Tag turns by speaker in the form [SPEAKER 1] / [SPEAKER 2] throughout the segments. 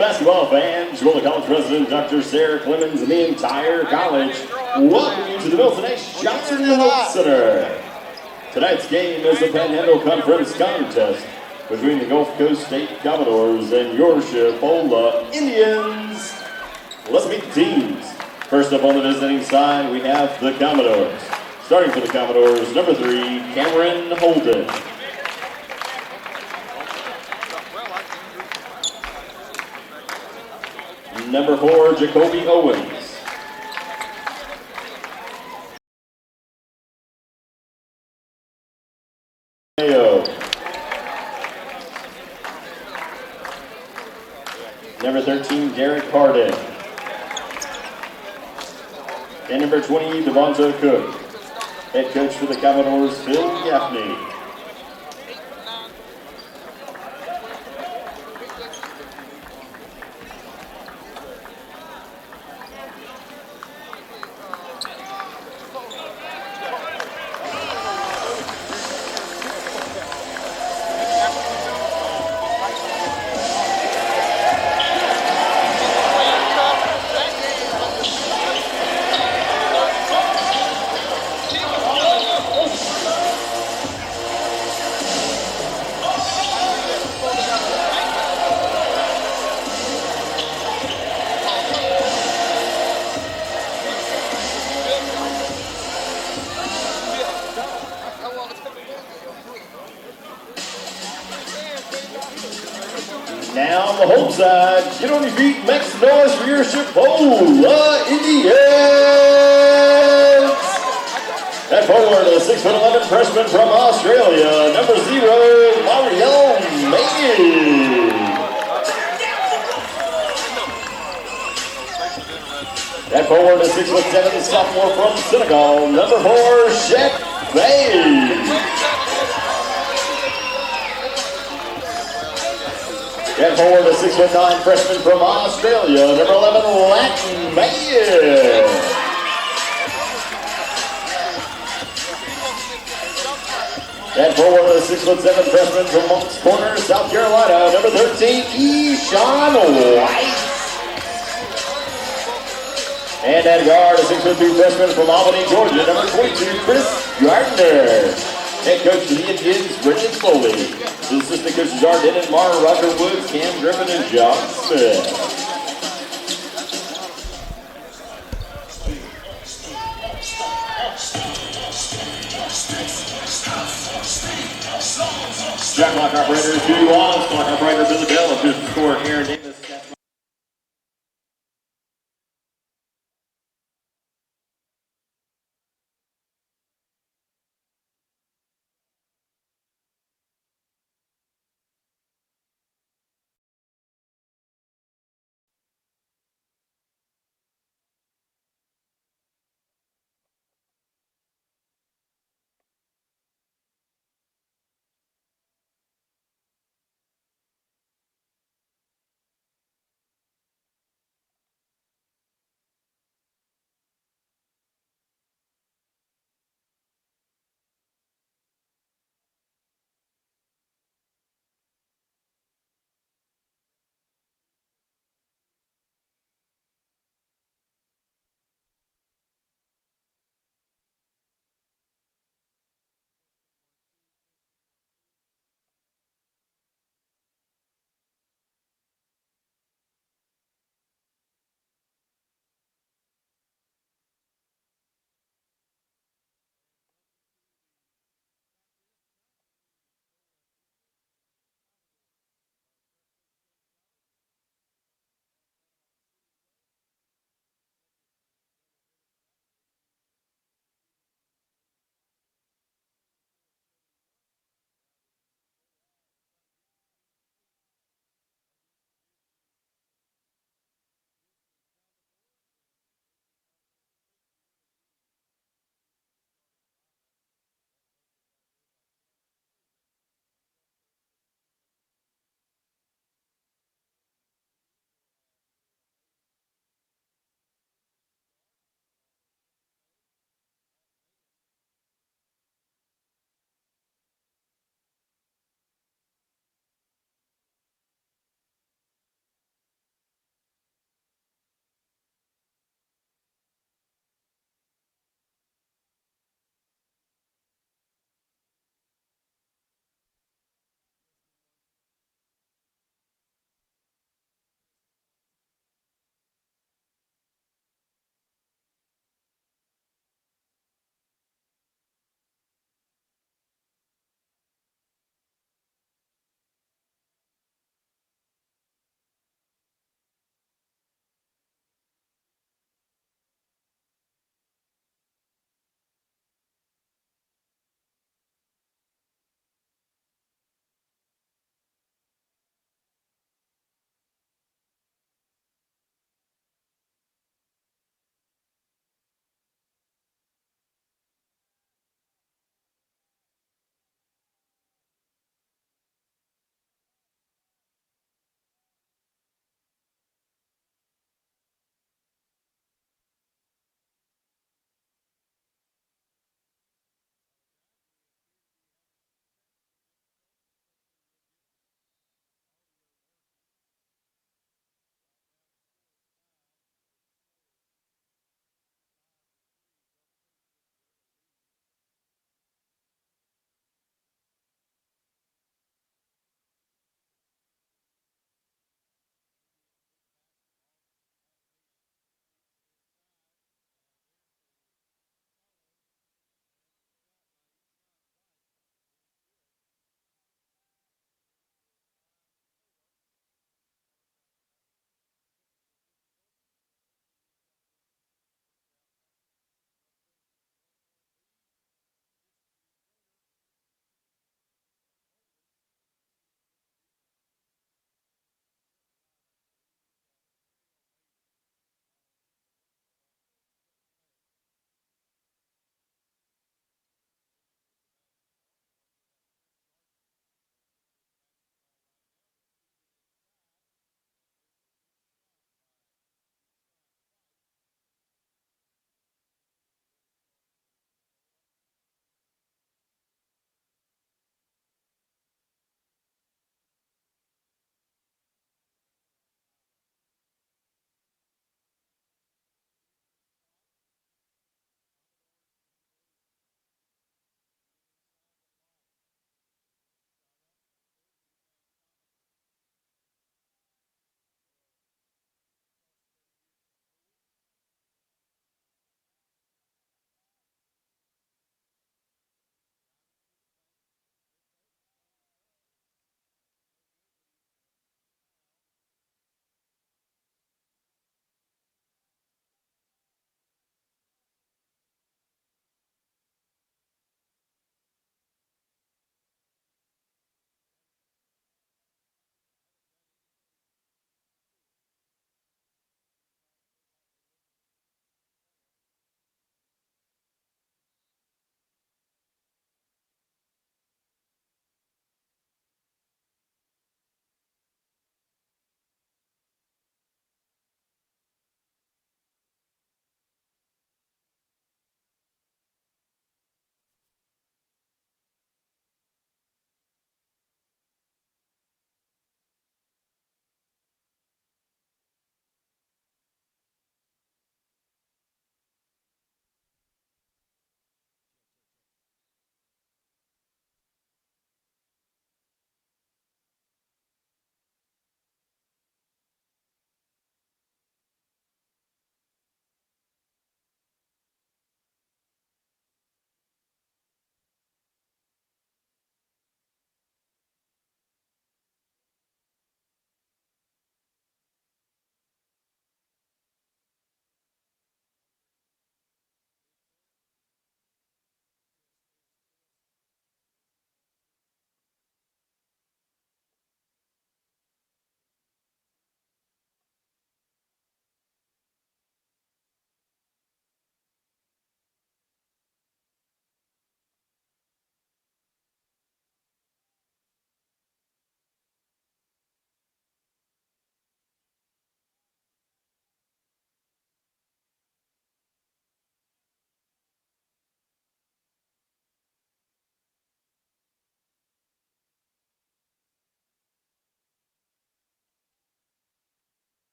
[SPEAKER 1] Basketball fans, Chipola College President Dr. Sarah Clemens and the entire college welcome you to the Milton H. Johnson Health Center. Tonight's game is the Panhandle Conference contest between the Gulf Coast State Commodores and your Chipola Indians. Let's meet the teams. First up on the visiting side, we have the Commodores. Starting for the Commodores, number 3, Cameron Holden. Number 4, Jacoby Owens. Number 13, Derek Harden. And number 20, Devonta Cook. Head coach for the Commodores, Phil Gaffney. Now on the home side, get on your feet, make some noise for your Chipola Indians. At forward, a 6'11" freshman from Australia, number 0, Marielle May. At forward, a 6'7" sophomore from Senegal, number 4, Shep Bay. At forward, a 6'9" freshman from Australia, number 11, Latin Mayer. At forward, a 6'7" freshman from Moncks Corner, South Carolina, number 13, Eshawn White. And at guard, a 6'2" freshman from Albany, Georgia, number 22, Chris Gardner. Head coach for the Indians, Brendan Foley. The assistant coaches are Denton Marr, Roger Woods, Cam Griffin, and John Smith. Jack clock operator, Judy Wallace, clock operator, Billy Bell, assistant scorer, Aaron Davis.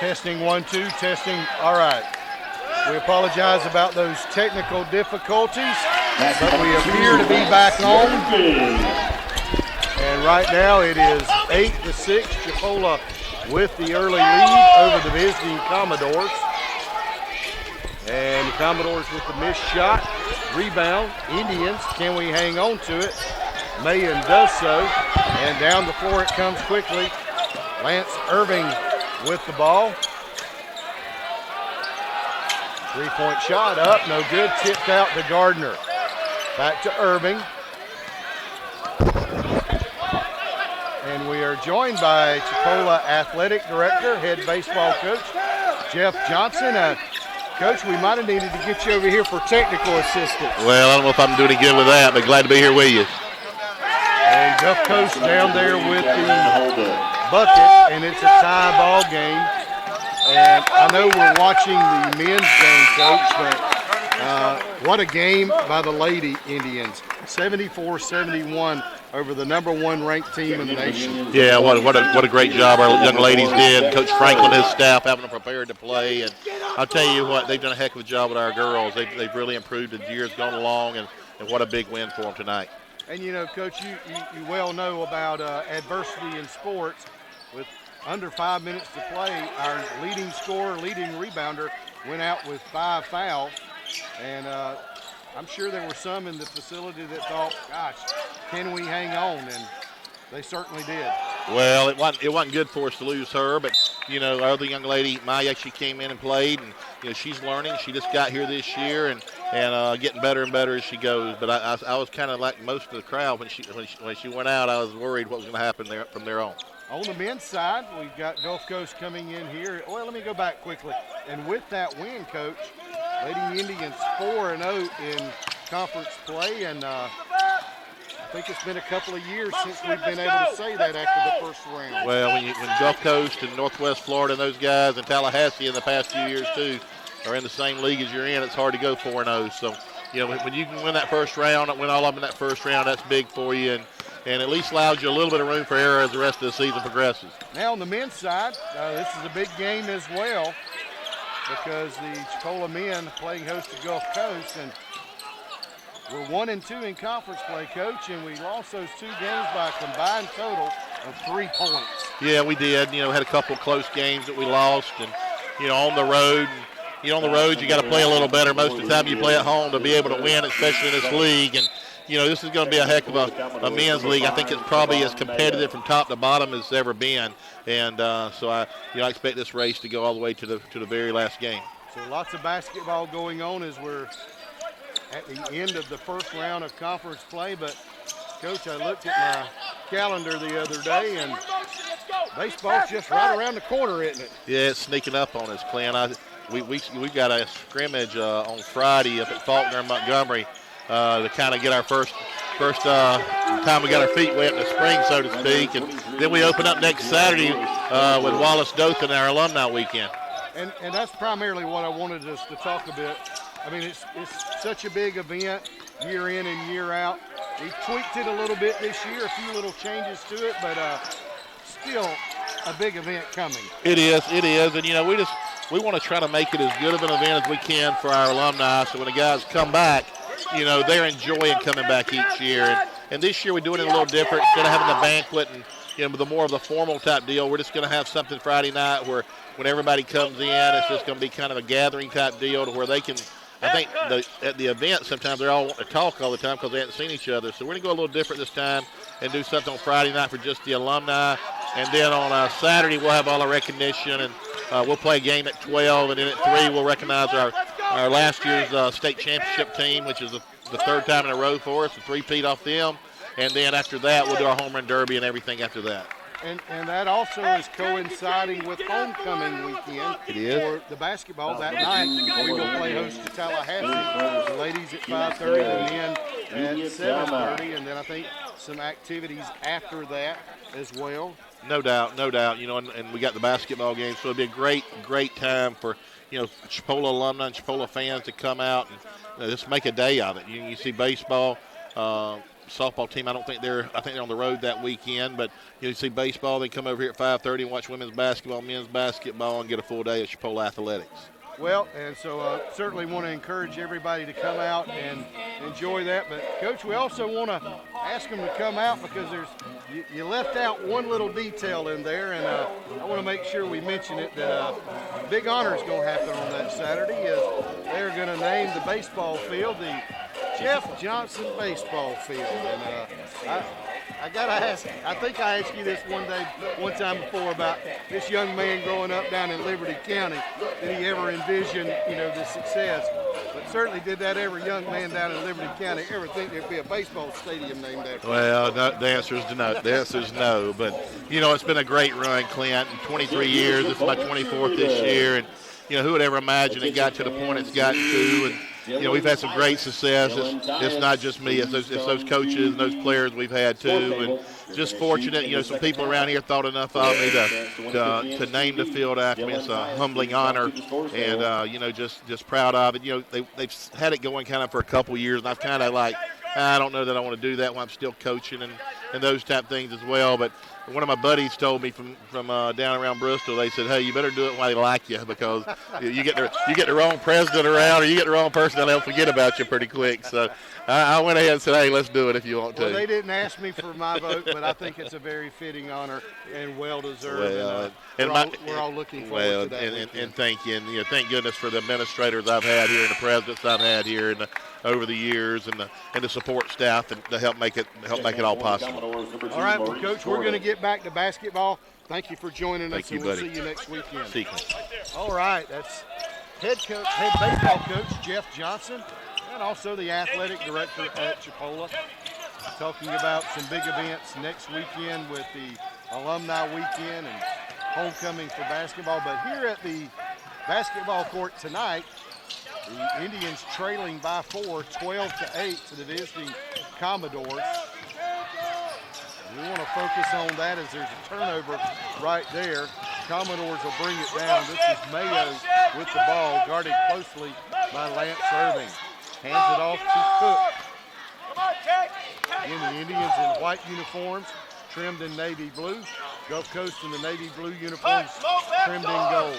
[SPEAKER 2] Testing 1, 2, testing. All right. We apologize about those technical difficulties, but we appear to be back on. And right now it is 8-6, Chipola with the early lead over the visiting Commodores. And the Commodores with the missed shot. Rebound, Indians, can we hang on to it? Mayen does so, and down the floor it comes quickly. Lance Irving with the ball. Three-point shot up, no good, tipped out to Gardner. Back to Irving. And we are joined by Chipola Athletic Director, head baseball coach, Jeff Johnson. Coach, we might have needed to get you over here for technical assistance.
[SPEAKER 3] Well, I don't know if I'm doing any good with that, but glad to be here with you.
[SPEAKER 2] And Gulf Coast down there with the bucket, and it's a tie ball game. And I know we're watching the men's game, Coach, but what a game by the Lady Indians. 74-71 over the #1 ranked team in the nation.
[SPEAKER 3] Yeah, what a great job our young ladies did. Coach Franklin and his staff having them prepared to play. And I'll tell you what, they've done a heck of a job with our girls. They've really improved as the years gone along, and what a big win for them tonight.
[SPEAKER 2] And, you know, Coach, you well know about adversity in sports. With under 5 minutes to play, our leading scorer, leading rebounder, went out with 5 fouls. And I'm sure there were some in the facility that thought, gosh, can we hang on? And they certainly did.
[SPEAKER 3] Well, it wasn't good for us to lose her, but, you know, our other young lady, Maya, she came in and played, and, you know, she's learning. She just got here this year and getting better and better as she goes. But I was kind of like most of the crowd when she went out. I was worried what was going to happen there from there on.
[SPEAKER 2] On the men's side, we've got Gulf Coast coming in here. Well, let me go back quickly. And with that win, Coach, Lady Indians 4-0 in conference play, and I think it's been a couple of years since we've been able to say that after the first round.
[SPEAKER 3] Well, when Gulf Coast and Northwest Florida and those guys and Tallahassee in the past few years too are in the same league as you're in, it's hard to go 4-0. So, you know, when you can win that first round, win all of them in that first round, that's big for you, and at least allows you a little bit of room for error as the rest of the season progresses.
[SPEAKER 2] Now on the men's side, this is a big game as well, because the Chipola men playing host to Gulf Coast, and we're 1-2 in conference play, Coach, and we lost those 2 games by a combined total of 3 points.
[SPEAKER 3] Yeah, we did. You know, had a couple close games that we lost, and, you know, on the road, you got to play a little better most of the time you play at home to be able to win, especially in this league. And, you know, this is going to be a heck of a men's league. I think it's probably as competitive from top to bottom as it's ever been. And so I expect this race to go all the way to the very last game.
[SPEAKER 2] So lots of basketball going on as we're at the end of the first round of conference play. But, Coach, I looked at my calendar the other day, and baseball's just right around the corner, isn't it?
[SPEAKER 3] Yeah, it's sneaking up on us, Clint. We've got a scrimmage on Friday up at Faulkner in Montgomery to kind of get our first time we got our feet wet in the spring, so to speak. And then we open up next Saturday with Wallace Dothan, our alumni weekend.
[SPEAKER 2] And that's primarily what I wanted us to talk a bit. I mean, it's such a big event year in and year out. We tweaked it a little bit this year, a few little changes to it, but still a big event coming.
[SPEAKER 3] It is, and, you know, we want to try to make it as good of an event as we can for our alumni, so when the guys come back, you know, they're enjoying coming back each year. And this year we're doing it a little different. Instead of having the banquet and, you know, the more of the formal type deal, we're just going to have something Friday night where when everybody comes in, it's just going to be kind of a gathering type deal to where they can, I think at the event sometimes they're all wanting to talk all the time because they haven't seen each other. So we're going to go a little different this time and do something on Friday night for just the alumni. And then on Saturday we'll have all our recognition, and we'll play a game at 12, and then at 3 we'll recognize our last year's state championship team, which is the 3rd time in a row for us, a 3-peat off them. And then after that, we'll do our home run derby and everything after that.
[SPEAKER 2] And that also is coinciding with homecoming weekend.
[SPEAKER 3] It is.
[SPEAKER 2] For the basketball that night, we will play host to Tallahassee. The ladies at 5:30, the men at 7:30, and then I think some activities after that as well.
[SPEAKER 3] No doubt. You know, and we got the basketball game, so it'll be a great time for, you know, Chipola alumni and Chipola fans to come out and just make a day of it. You see baseball. softball team. I think they're on the road that weekend. But you see baseball, they come over here at 5:30 and watch women's basketball, men's basketball, and get a full day of Chipola athletics.
[SPEAKER 2] Well, and so certainly want to encourage everybody to come out and enjoy that. But, Coach, we also want to ask them to come out because you left out one little detail in there, and I want to make sure we mention it, that big honor is going to happen on that Saturday. Is they're going to name the baseball field the Jeff Johnson Baseball Field. And I got to ask, I think I asked you this one time before about this young man growing up down in Liberty County. Did he ever envision, the success? But certainly did that every young man down in Liberty County ever think there'd be a baseball stadium named after him?
[SPEAKER 3] Well, no, the answer is no. The answer is no. But, it's been a great run, Clint. 23 years. This is my 24th this year. And, who would ever imagine it got to the point it's gotten to? And, we've had some great success. It's not just me. It's those coaches and those players we've had too. And just fortunate, some people around here thought enough of me to name the field after me. It's a humbling honor, and just proud of it. They've had it going kind of for a couple years, and I've kind of like, I don't know that I want to do that when I'm still coaching and those type things as well. But one of my buddies told me from down around Bristol, they said, hey, you better do it while they like you, because you get the wrong president around, or you get the wrong person, and they'll forget about you pretty quick. So I went ahead and said, hey, let's do it if you want to.
[SPEAKER 2] Well, they didn't ask me for my vote, but I think it's a very fitting honor and well-deserved. We're all looking forward to that.
[SPEAKER 3] And thank you. And thank goodness for the administrators I've had here and the presidents I've had here over the years, and the support staff to help make it all possible.
[SPEAKER 2] All right, well, Coach, we're going to get back to basketball. Thank you for joining us.
[SPEAKER 3] Thank you,
[SPEAKER 2] we'll
[SPEAKER 3] buddy.
[SPEAKER 2] See you next weekend.
[SPEAKER 3] See you.
[SPEAKER 2] All right, that's head baseball coach Jeff Johnson, and also the athletic director at Chipola, talking about some big events next weekend with the alumni weekend and homecoming for basketball. But here at the basketball court tonight, the Indians trailing by 4, 12-8 to the visiting Commodores. We want to focus on that as there's a turnover right there. Commodores will bring it down. This is Mayo with the ball, guarded closely by Lance Irving. Hands it off to Cook. Again, the Indians in white uniforms, trimmed in navy blue. Gulf Coast in the navy blue uniforms, trimmed in gold.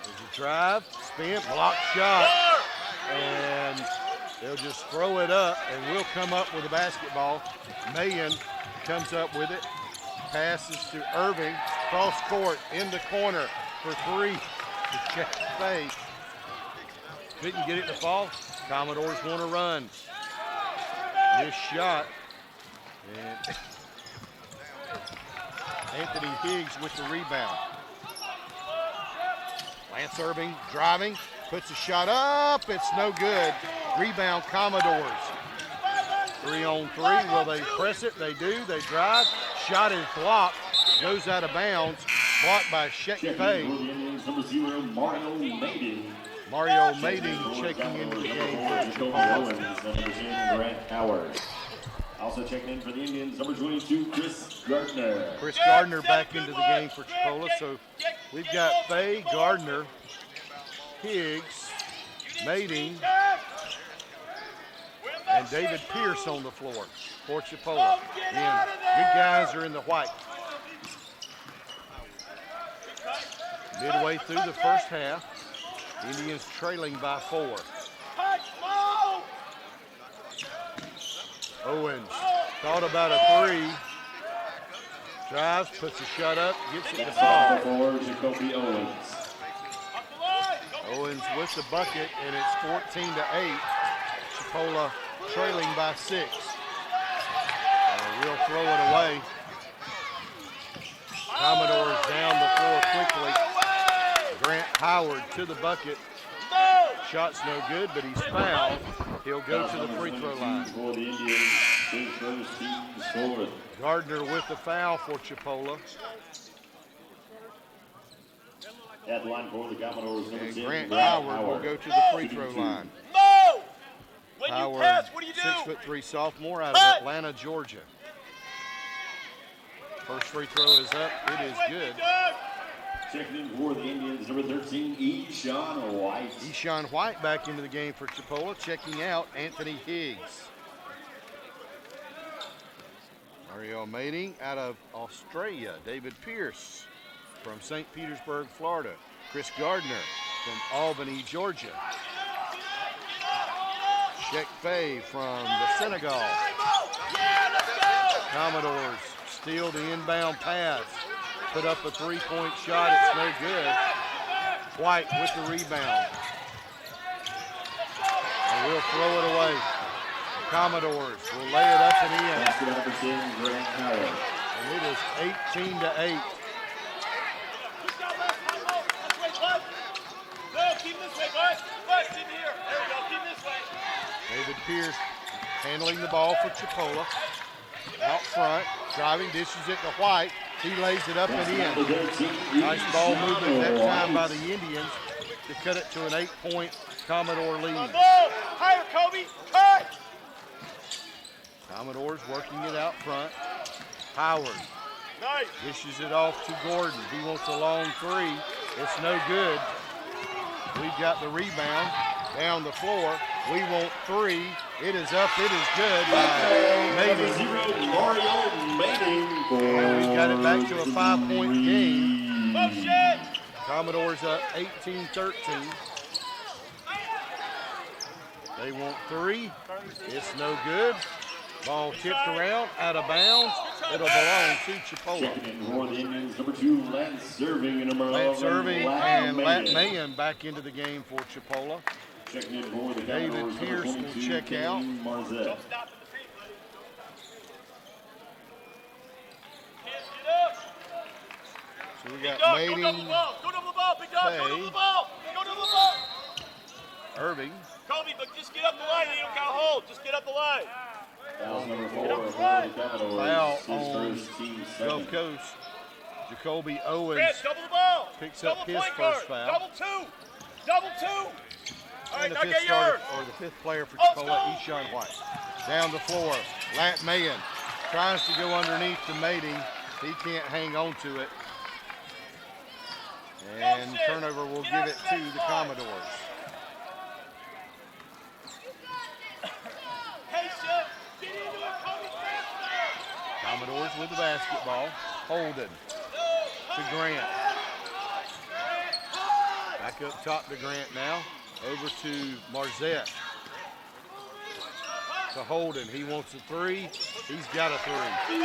[SPEAKER 2] There's a drive, spin, block shot, and they'll just throw it up, and we'll come up with a basketball. Mayan comes up with it, passes to Irving, cross court, in the corner for 3 to check the face. Couldn't get it to fall. Commodores want to run. This shot, and Anthony Higgs with the rebound. Lance Irving driving, puts a shot up, it's no good. Rebound Commodores. 3-on-3, will they press it? They do, they drive. Shot is blocked, goes out of bounds, blocked by Sheck Pay. Mario Mading checking into the game for
[SPEAKER 1] Chipola. Also checking in for the Indians, number 22, Chris Gardner.
[SPEAKER 2] Chris Gardner back into the game for Chipola. So we've got Faye, Gardner, Higgs, Mading, and David Pierce on the floor for Chipola. And good guys are in the white. Midway through the first half, Indians trailing by 4. Owens thought about a 3. Drives, puts a shot up, gets it to fall.
[SPEAKER 1] For Jacoby Owens.
[SPEAKER 2] Owens with the bucket, and it's 14-8. Chipola trailing by 6. And we'll throw it away. Commodores down the floor quickly. Grant Howard to the bucket. Shot's no good, but he's fouled. He'll go to the free throw line. Gardner with the foul for Chipola.
[SPEAKER 1] At the line for the Commodores,
[SPEAKER 2] And Grant Howard will go to the free throw line. Howard, 6'3" sophomore out of Atlanta, Georgia. First free throw is up. It is good.
[SPEAKER 1] Checking in for the Indians, number 13, Eshawn White.
[SPEAKER 2] Eshawn White back into the game for Chipola. Checking out Anthony Higgs. Mario Mating out of Australia. David Pierce from St. Petersburg, Florida. Chris Gardner from Albany, Georgia. Sheikh Faye from the Senegal. Commodores steal the inbound pass. Put up a three-point shot. It's no good. White with the rebound. And we'll throw it away. Commodores will lay it up and in. And it is 18-8. David Pierce handling the ball for Chipola. Out front, driving, dishes it to White. He lays it up and in. Nice ball movement that time by the Indians to cut it to an 8-point Commodore lead.
[SPEAKER 4] Higher, Kobe! Cut!
[SPEAKER 2] Commodores working it out front. Howard
[SPEAKER 4] Nice.
[SPEAKER 2] dishes it off to Gordon. He wants a long three. It's no good. We've got the rebound down the floor. We want three. It is up. It is good by Mating. And we've got it back to a 5-point game.
[SPEAKER 4] Motion!
[SPEAKER 2] Commodores up 18-13. They want three. It's no good. Ball tipped around, out of bounds. It'll belong to Chipola.
[SPEAKER 1] Checking in for the Indians, number 2, Lance Irving, and number 11,
[SPEAKER 2] Lance Irving and Lat
[SPEAKER 1] Mayan.
[SPEAKER 2] Mayan back into the game for Chipola.
[SPEAKER 1] Checking in for the
[SPEAKER 2] David
[SPEAKER 1] Commodores, number
[SPEAKER 2] Pierce will
[SPEAKER 1] 22,
[SPEAKER 2] check out.
[SPEAKER 1] Kenny Marzette.
[SPEAKER 4] Don't stop at the feet. Kids, get up.
[SPEAKER 2] So we
[SPEAKER 4] Big
[SPEAKER 2] got
[SPEAKER 4] dog, go double
[SPEAKER 2] Mating,
[SPEAKER 4] ball. Go double ball. Big dog, go
[SPEAKER 2] Faye.
[SPEAKER 4] double ball. Go double ball.
[SPEAKER 2] Irving.
[SPEAKER 4] Kobe, but just get up the line. You don't got to hold. Just get up the line.
[SPEAKER 1] Foul number 4
[SPEAKER 4] Get up
[SPEAKER 1] for
[SPEAKER 4] front.
[SPEAKER 1] the Commodores.
[SPEAKER 2] Foul
[SPEAKER 1] His
[SPEAKER 2] on
[SPEAKER 1] first, team
[SPEAKER 2] Gulf
[SPEAKER 1] second.
[SPEAKER 2] Coast. Jacoby Owens.
[SPEAKER 4] Grant, double the ball.
[SPEAKER 2] Picks
[SPEAKER 4] double
[SPEAKER 2] up his
[SPEAKER 4] point
[SPEAKER 2] first
[SPEAKER 4] guard.
[SPEAKER 2] foul.
[SPEAKER 4] Double two. Double two. All right,
[SPEAKER 2] And the
[SPEAKER 4] now
[SPEAKER 2] fifth
[SPEAKER 4] get
[SPEAKER 2] starter,
[SPEAKER 4] yours.
[SPEAKER 2] or the fifth player for
[SPEAKER 4] Let's
[SPEAKER 2] Chipola,
[SPEAKER 4] go.
[SPEAKER 2] Eshawn White. Down the floor, Lat Mayan tries to go underneath to Mating. He can't hang on to it. And turnover will give it to the Commodores.
[SPEAKER 4] Hey, Chef, get into it, Kobe, faster.
[SPEAKER 2] Commodores with the basketball. Holden to Grant. Back up top to Grant now. Over to Marzette. To Holden. He wants a three. He's got a three.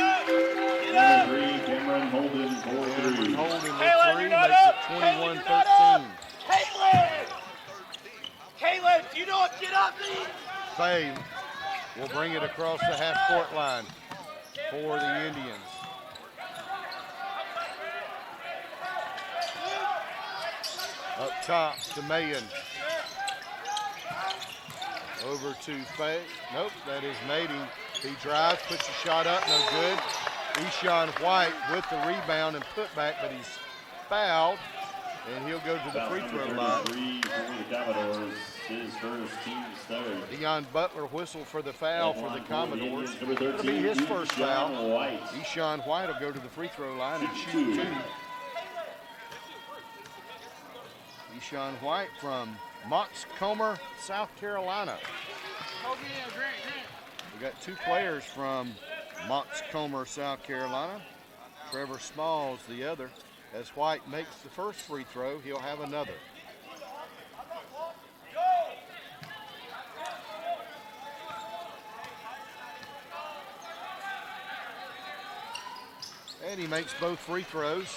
[SPEAKER 1] Number 3, Cameron Holden for
[SPEAKER 2] Cameron
[SPEAKER 1] 3.
[SPEAKER 2] Holden with
[SPEAKER 4] Caleb,
[SPEAKER 2] three
[SPEAKER 4] you're
[SPEAKER 2] makes
[SPEAKER 4] not up.
[SPEAKER 2] it
[SPEAKER 4] Caleb, you're not up.
[SPEAKER 2] 21-13.
[SPEAKER 4] Caleb, you know what? Get up, please.
[SPEAKER 2] Faye will bring it across the half-court line for the Indians. Up top to Mayan. Over to Faye. Nope, that is Mating. He drives, puts a shot up, no good. Eshawn White with the rebound and putback, but he's fouled. And he'll go to the
[SPEAKER 1] Foul
[SPEAKER 2] free
[SPEAKER 1] number
[SPEAKER 2] throw line.
[SPEAKER 1] 33 for the Commodores. His first, team's third.
[SPEAKER 2] Deion Butler whistle for the foul for the Commodores.
[SPEAKER 1] Number 13,
[SPEAKER 2] It'll be his first foul.
[SPEAKER 1] Eshawn White.
[SPEAKER 2] Eshawn White will go to the free throw line and shoot two. Eshawn White from Montgomery, South Carolina. We got two players from Montgomery, South Carolina. Trevor Smalls the other. As White makes the first free throw, he'll have another. And he makes both free throws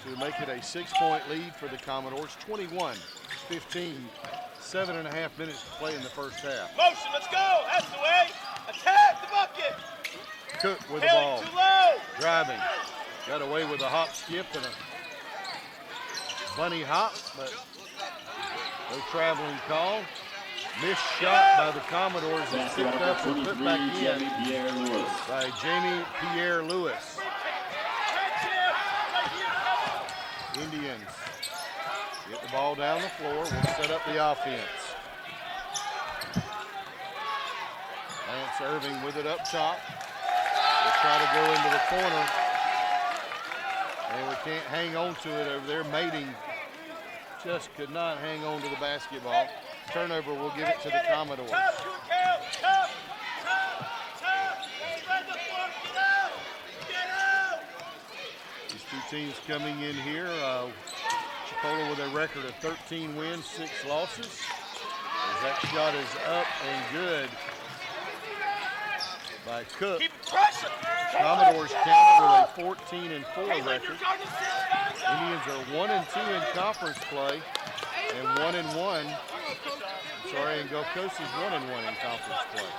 [SPEAKER 2] to make it a 6-point lead for the Commodores. 21-15, 7.5 minutes to play in the first half.
[SPEAKER 4] Motion, let's go. That's the way. Attack the bucket.
[SPEAKER 2] Cook with the
[SPEAKER 4] Haley,
[SPEAKER 2] ball,
[SPEAKER 4] too low.
[SPEAKER 2] driving. Got away with a hop, skip, and a bunny hop, but no traveling call. Missed shot by the Commodores and picked up and put back in by Jamie Pierre Lewis. Indians get the ball down the floor. We'll set up the offense. Lance Irving with it up top. We'll try to go into the corner. And we can't hang on to it over there. Mating just could not hang on to the basketball. Turnover will give it to the Commodores. These two teams coming in here. Chipola with a record of 13 wins, 6 losses. As that shot is up and good by Cook. Commodores counter with a 14-4 record. Indians are 1-2 in conference play and 1-1. And Gulf Coast is 1-1 in conference play.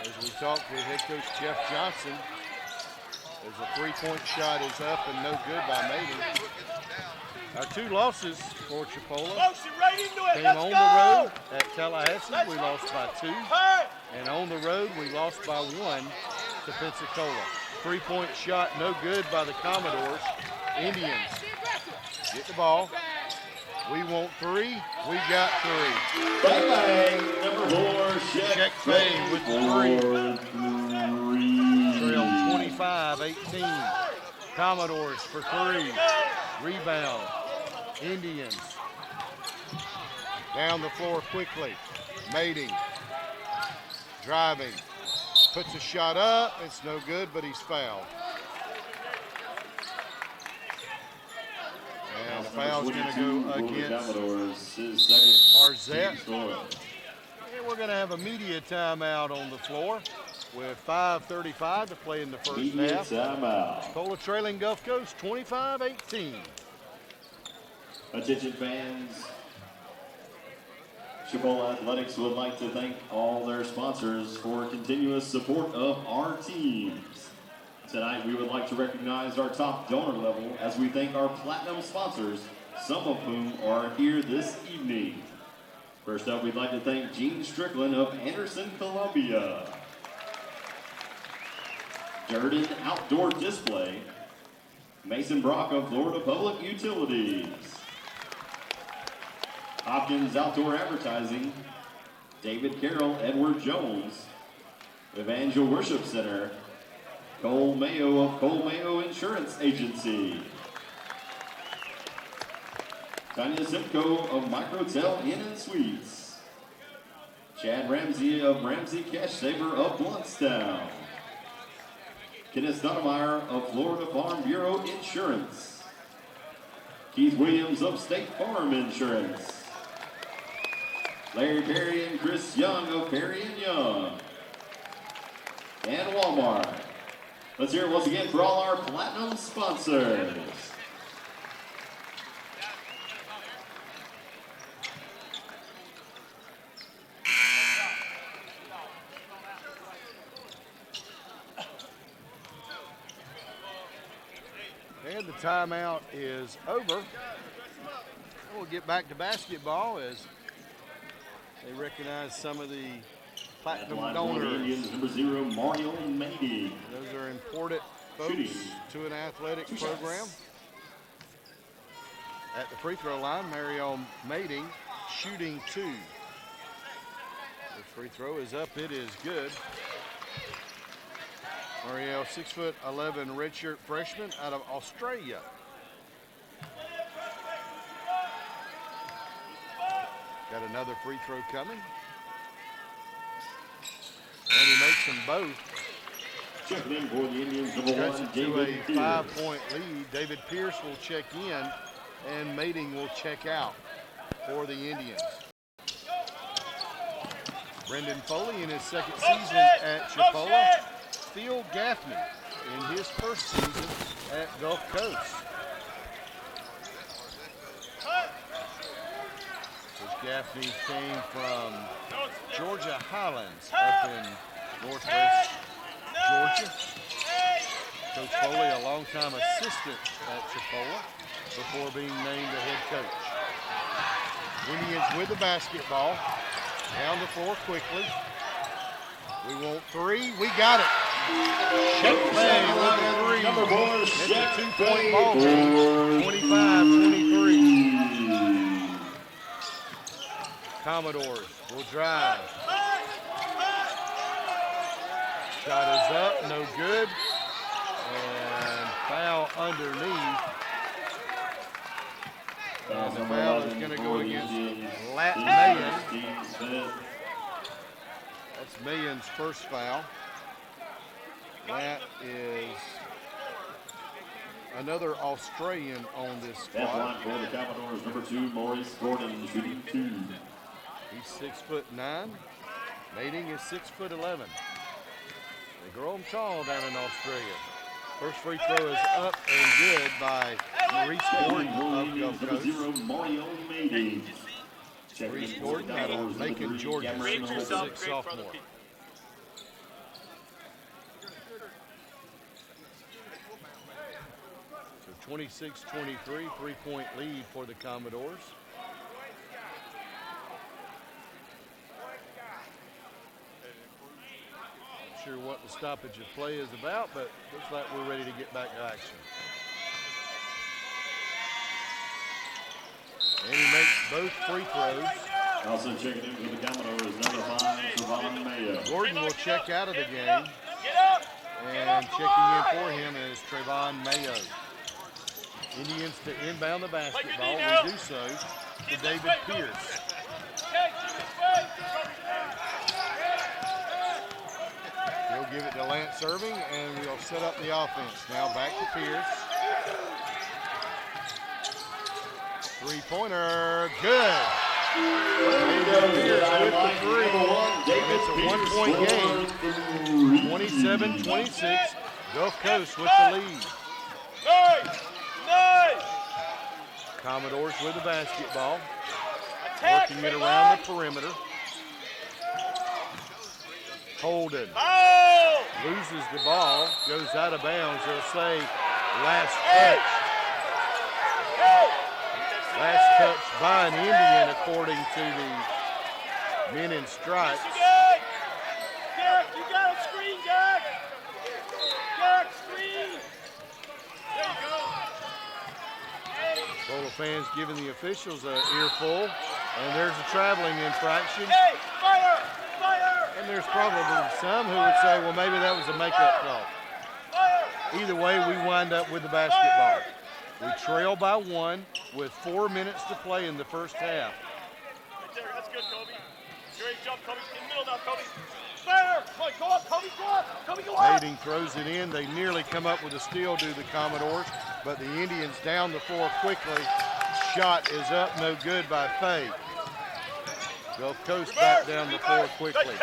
[SPEAKER 2] As we talk with head coach Jeff Johnson, as a three-point shot is up and no good by Maiden. Our 2 losses for Chipola came on the road at Tallahassee. We lost by 2. And on the road, we lost by 1 to Pensacola. Three-point shot, no good by the Commodores. Indians get the ball. We want 3. We got 3.
[SPEAKER 1] Bang, bang. Number 4,
[SPEAKER 2] Check Bay with the 3. Trail 25-18. Commodores for 3. Rebound. Indians. Down the floor quickly. Mating. Driving. Puts a shot up. It's no good, but he's fouled. And the foul's going to go against Marzette. And we're going to have a media timeout on the floor with 5:35 to play in the first half. Chipola trailing Gulf Coast 25-18.
[SPEAKER 1] Attention fans. Chipola Athletics would like to thank all their sponsors for continuous support of our teams. Tonight, we would like to recognize our top donor level as we thank our platinum sponsors, some of whom are here this evening. First up, we'd like to thank Gene Strickland of Anderson, Columbia. Durden Outdoor Display. Mason Brock of Florida Public Utilities. Hopkins Outdoor Advertising. David Carroll, Edward Jones. Evangel Worship Center. Cole Mayo of Cole Mayo Insurance Agency. Tanya Simcoe of Microtel Inn and Suites. Chad Ramsey of Ramsey Cash Saver of Bluntstown. Kenneth Stoudemire of Florida Farm Bureau Insurance. Keith Williams of State Farm Insurance. Larry Perry and Chris Young of Perry & Young. And Walmart. Let's hear it once again for all our platinum sponsors.
[SPEAKER 2] And the timeout is over. We'll get back to basketball as they recognize some of the platinum donors.
[SPEAKER 1] Indians, number 0, Mario Mady.
[SPEAKER 2] Those are important folks to an athletic program. At the free throw line, Mario Mating shooting 2. The free throw is up, it is good. Mario, 6'11", redshirt freshman out of Australia. Got another free throw coming. And he makes them both.
[SPEAKER 1] Checking in for the Indians, number 1,
[SPEAKER 2] to
[SPEAKER 1] David
[SPEAKER 2] a
[SPEAKER 1] Pierce.
[SPEAKER 2] 5-point lead. David Pierce will check in, and Mating will check out for the Indians. Brendan Foley in his second season at Chipola. Phil Gaffney in his first season at Gulf Coast. Coach Gaffney came from Georgia Highlands up in northwest Georgia. Coach Foley, a longtime assistant at Chipola before being named the head coach. Indians with the basketball. Down the floor quickly. We want 3. We got it. Check Bay with the 3.
[SPEAKER 1] Number 4,
[SPEAKER 2] It's a
[SPEAKER 1] Check
[SPEAKER 2] 2-point
[SPEAKER 1] Bay
[SPEAKER 2] ball game. 25-23. Commodores will drive. Shot is up, no good. And foul underneath. And the foul is going to go against Mayan. That's Mayan's first foul. That is another Australian on this squad.
[SPEAKER 1] For the Commodores, number 2, Maurice Gordon, shooting 2.
[SPEAKER 2] He's 6'9". Mating is 6'11". They grow them tall down in Australia. First free throw is up and good by Maurice Gordon of Gulf Coast. Maurice Gordon out of Macon, Georgia, 6'6" sophomore. So 26-23, 3-point lead for the Commodores. Not sure what the stoppage of play is about, but looks like we're ready to get back to action. And he makes both free throws.
[SPEAKER 1] Also checking in for the Commodores, number 5, Trevon Mayo.
[SPEAKER 2] Gordon will check out of the game. And checking in for him is Trevon Mayo. Indians to inbound the basketball. We do so to David Pierce. He'll give it to Lance Irving, and we'll set up the offense. Now back to Pierce. Three-pointer, good. David Pierce with the three, and it's a 1-point game. 27-26, Gulf Coast with the lead. Commodores with the basketball, working it around the perimeter. Holden loses the ball, goes out of bounds. They'll say last touch. Last touch by an Indian, according to the men in stripes.
[SPEAKER 4] Derek, you got a screen, Derek. Derek, screen. There you go.
[SPEAKER 2] Chipola fans giving the officials an earful, and there's a traveling infraction.
[SPEAKER 4] Hey, fire, fire.
[SPEAKER 2] And there's probably some who would say, well, maybe that was a makeup call.
[SPEAKER 4] Fire.
[SPEAKER 2] Either way, we wind up with the basketball. We trail by 1 with 4 minutes to play in the first half.
[SPEAKER 4] Right there, that's good, Kobe. Great jump, Kobe. In the middle now, Kobe. Fire. Come on, go up, Kobe, go up. Kobe, go up.
[SPEAKER 2] Mating throws it in. They nearly come up with a steal, do the Commodores, but the Indians down the floor quickly. Shot is up, no good by Fay. Gulf Coast back down the floor quickly.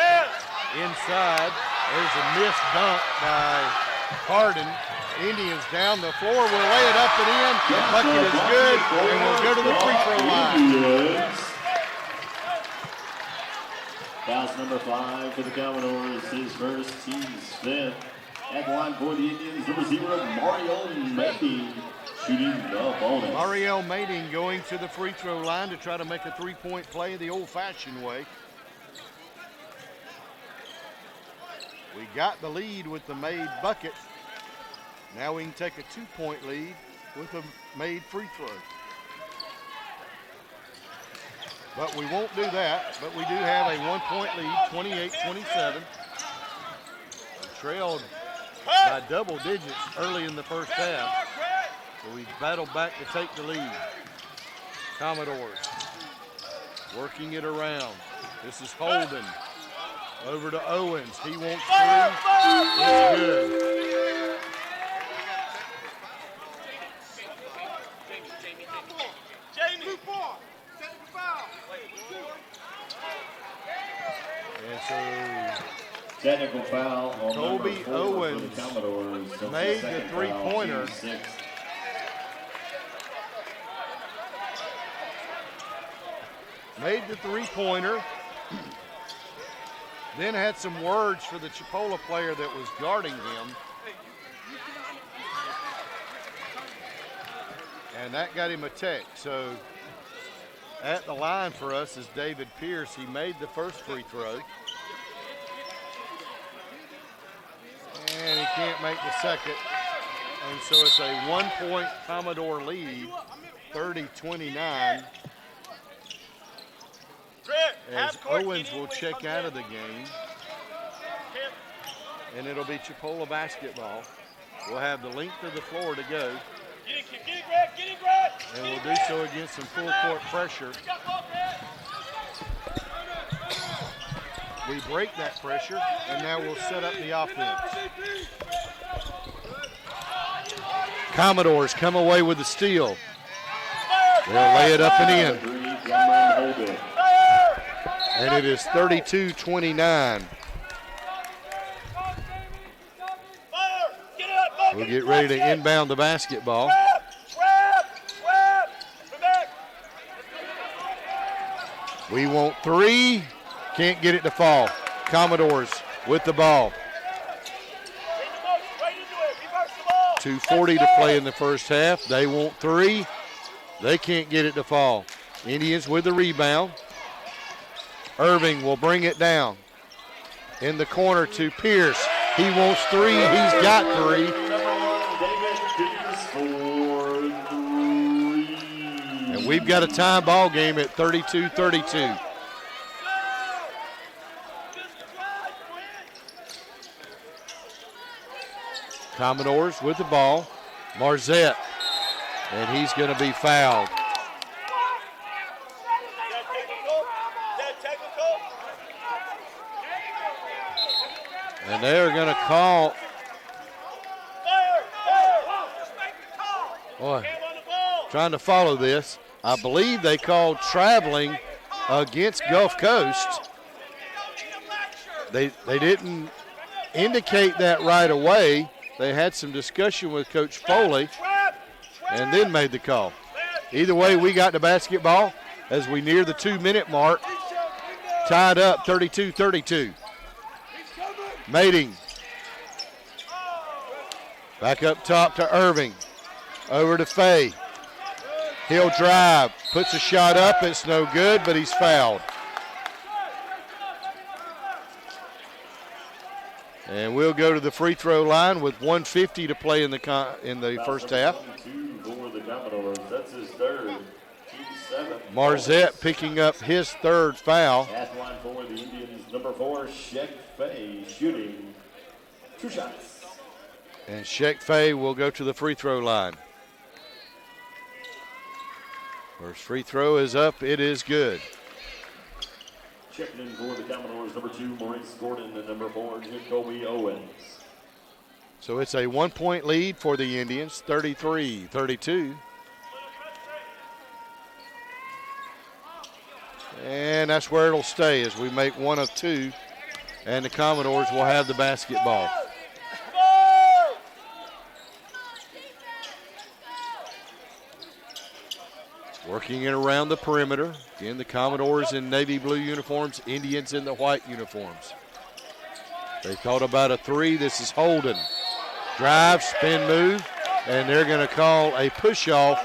[SPEAKER 2] Inside, there's a missed dunk by Harden. Indians down the floor, will lay it up and in. The bucket is good, and we'll go to the free throw line.
[SPEAKER 1] Foul number 5 for the Commodores, his first, team's 5th. At the line for the Indians, number 0, Mario Mating, shooting the bonus.
[SPEAKER 2] Mariel Mating going to the free throw line to try to make a 3-point play the old-fashioned way. We got the lead with the made bucket. Now we can take a 2-point lead with a made free throw. But we won't do that, but we do have a 1-point lead, 28-27. Trailed by double digits early in the first half. So we battled back to take the lead. Commodores working it around. This is Holden. Over to Owens. He wants three. It's good. And so
[SPEAKER 1] technical foul on
[SPEAKER 2] Kobe
[SPEAKER 1] number 4
[SPEAKER 2] Owens
[SPEAKER 1] for the Commodores.
[SPEAKER 2] made the three-pointer. Made the three-pointer. Then had some words for the Chipola player that was guarding him. And that got him a tech. So at the line for us is David Pierce. He made the first free throw. And he can't make the second. And so it's a 1-point Commodore lead, 30-29. As Owens will check out of the game. And it'll be Chipola basketball. will have the length of the floor to go.
[SPEAKER 4] Get it, Greg. Get it, Greg.
[SPEAKER 2] And will do so against some full court pressure. We break that pressure, and now we'll set up the offense. Commodores come away with the steal. They'll lay it up and in. And it is 32-29. We'll get ready to inbound the basketball. We want three. Can't get it to fall. Commodores with the ball. 2:40 to play in the first half. They want three. They can't get it to fall. Indians with the rebound. Irving will bring it down. In the corner to Pierce. He wants three. He's got three. And we've got a tie ball game at 32-32. Commodores with the ball. Marzette. And he's going to be fouled. And they're going to call. Boy, trying to follow this. I believe they called traveling against Gulf Coast. They didn't indicate that right away. They had some discussion with Coach Foley and then made the call. Either way, we got the basketball as we near the 2-minute mark. Tied up 32-32. Mating. Back up top to Irving. Over to Fay. He'll drive. Puts a shot up. It's no good, but he's fouled. And we'll go to the free throw line with 1:50 to play in the first half.
[SPEAKER 1] That's his third.
[SPEAKER 2] Marzette picking up his third foul.
[SPEAKER 1] At line for the Indians, number 4, Sheck Fay, shooting 2 shots.
[SPEAKER 2] And Sheck Fay will go to the free throw line. First free throw is up. It is good.
[SPEAKER 1] Checking in for the Commodores, number 2, Maurice Gordon, and number 4, Jacoby Owens.
[SPEAKER 2] So it's a 1-point lead for the Indians, 33-32. And that's where it'll stay as we make one of two, and the Commodores will have the basketball. Working it around the perimeter. Again, the Commodores in navy blue uniforms, Indians in the white uniforms. They thought about a three. This is Holden. Drive, spin move, and they're going to call a push-off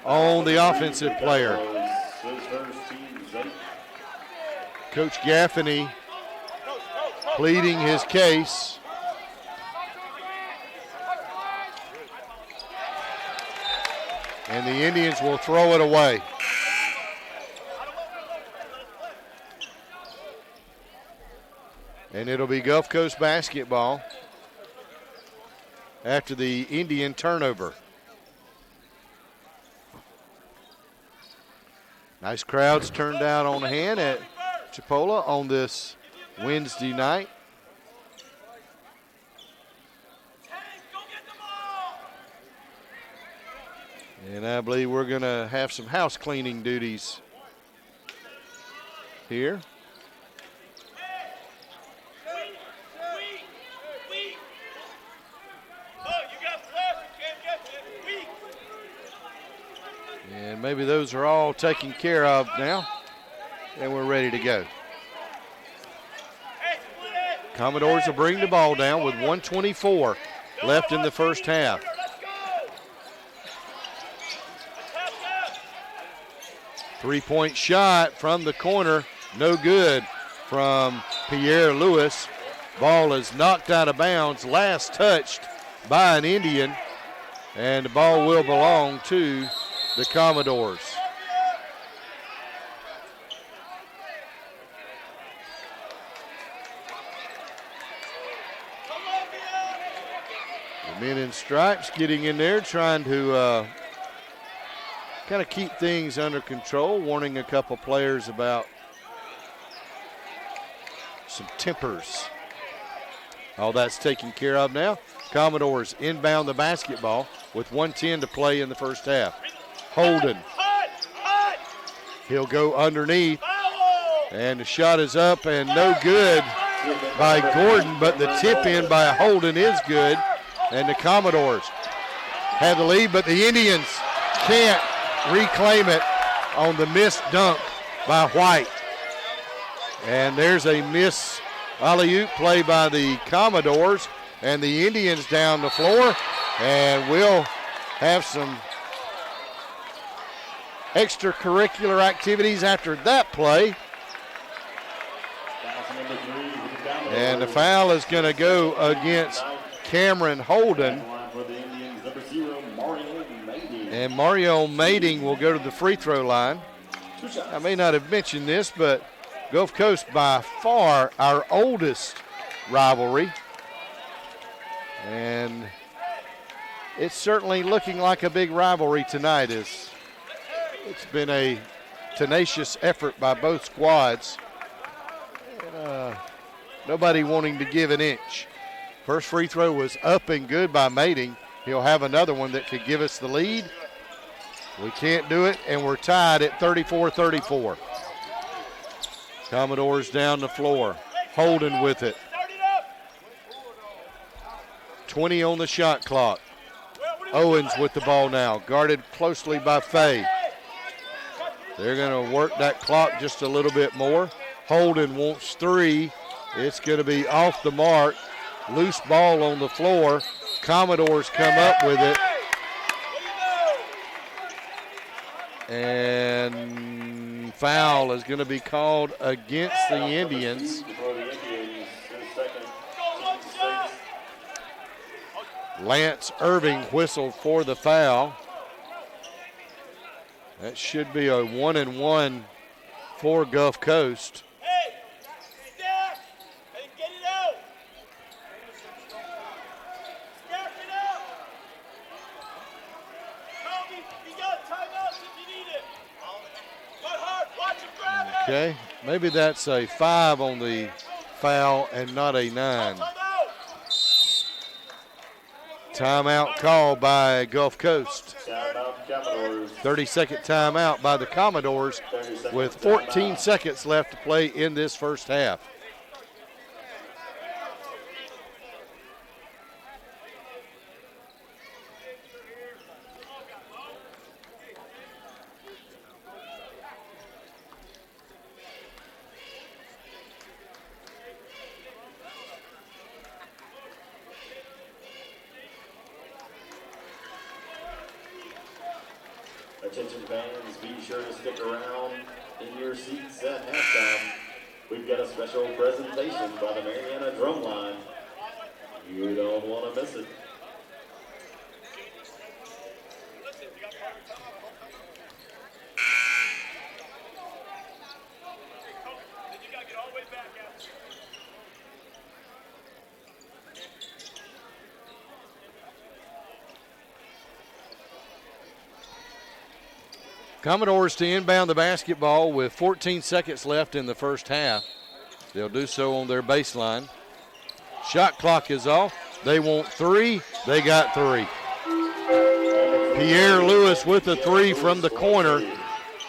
[SPEAKER 2] on the offensive player. Coach Gaffney pleading his case. And the Indians will throw it away. And it'll be Gulf Coast basketball after the Indian turnover. Nice crowds turned out on hand at Chipola on this Wednesday night. And I believe we're going to have some house cleaning duties here. And maybe those are all taken care of now, and we're ready to go. Commodores will bring the ball down with 1:24 left in the first half. Three-point shot from the corner, no good from Pierre Lewis. Ball is knocked out of bounds, last touched by an Indian, and the ball will belong to the Commodores. The men in stripes getting in there, trying to kind of keep things under control, warning a couple players about some tempers. All that's taken care of now. Commodores inbound the basketball with 1:10 to play in the first half. Holden. He'll go underneath, and the shot is up and no good by Gordon, but the tip in by Holden is good, and the Commodores have the lead, but the Indians can't reclaim it on the missed dunk by White. And there's a miss alley-oop play by the Commodores, and the Indians down the floor, and we'll have some extracurricular activities after that play. And the foul is going to go against Cameron Holden. And Mario Mading will go to the free throw line. I may not have mentioned this, but Gulf Coast by far our oldest rivalry. And it's certainly looking like a big rivalry tonight. It's been a tenacious effort by both squads. And, nobody wanting to give an inch. First free throw was up and good by Mading. He'll have another one that could give us the lead. We can't do it, and we're tied at 34-34. Commodores down the floor. Holden with it. 20 on the shot clock. Owens with the ball now, guarded closely by Fay. They're going to work that clock just a little bit more. Holden wants three. It's going to be off the mark. Loose ball on the floor. Commodores come up with it. And foul is going to be called against the Indians. Lance Irving whistled for the foul. That should be a 1-and-1 for Gulf Coast. Okay, maybe that's a 5 on the foul and not a 9. Timeout call by Gulf Coast. 30-second timeout by the Commodores with 14 seconds left to play in this first half.
[SPEAKER 1] Attention fans, be sure to stick around in your seats at halftime. We've got a special presentation by the Mariana Drumline. You don't want to miss it.
[SPEAKER 2] Commodores to inbound the basketball with 14 seconds left in the first half. They'll do so on their baseline. Shot clock is off. They want three. They got three. Pierre Lewis with a three from the corner.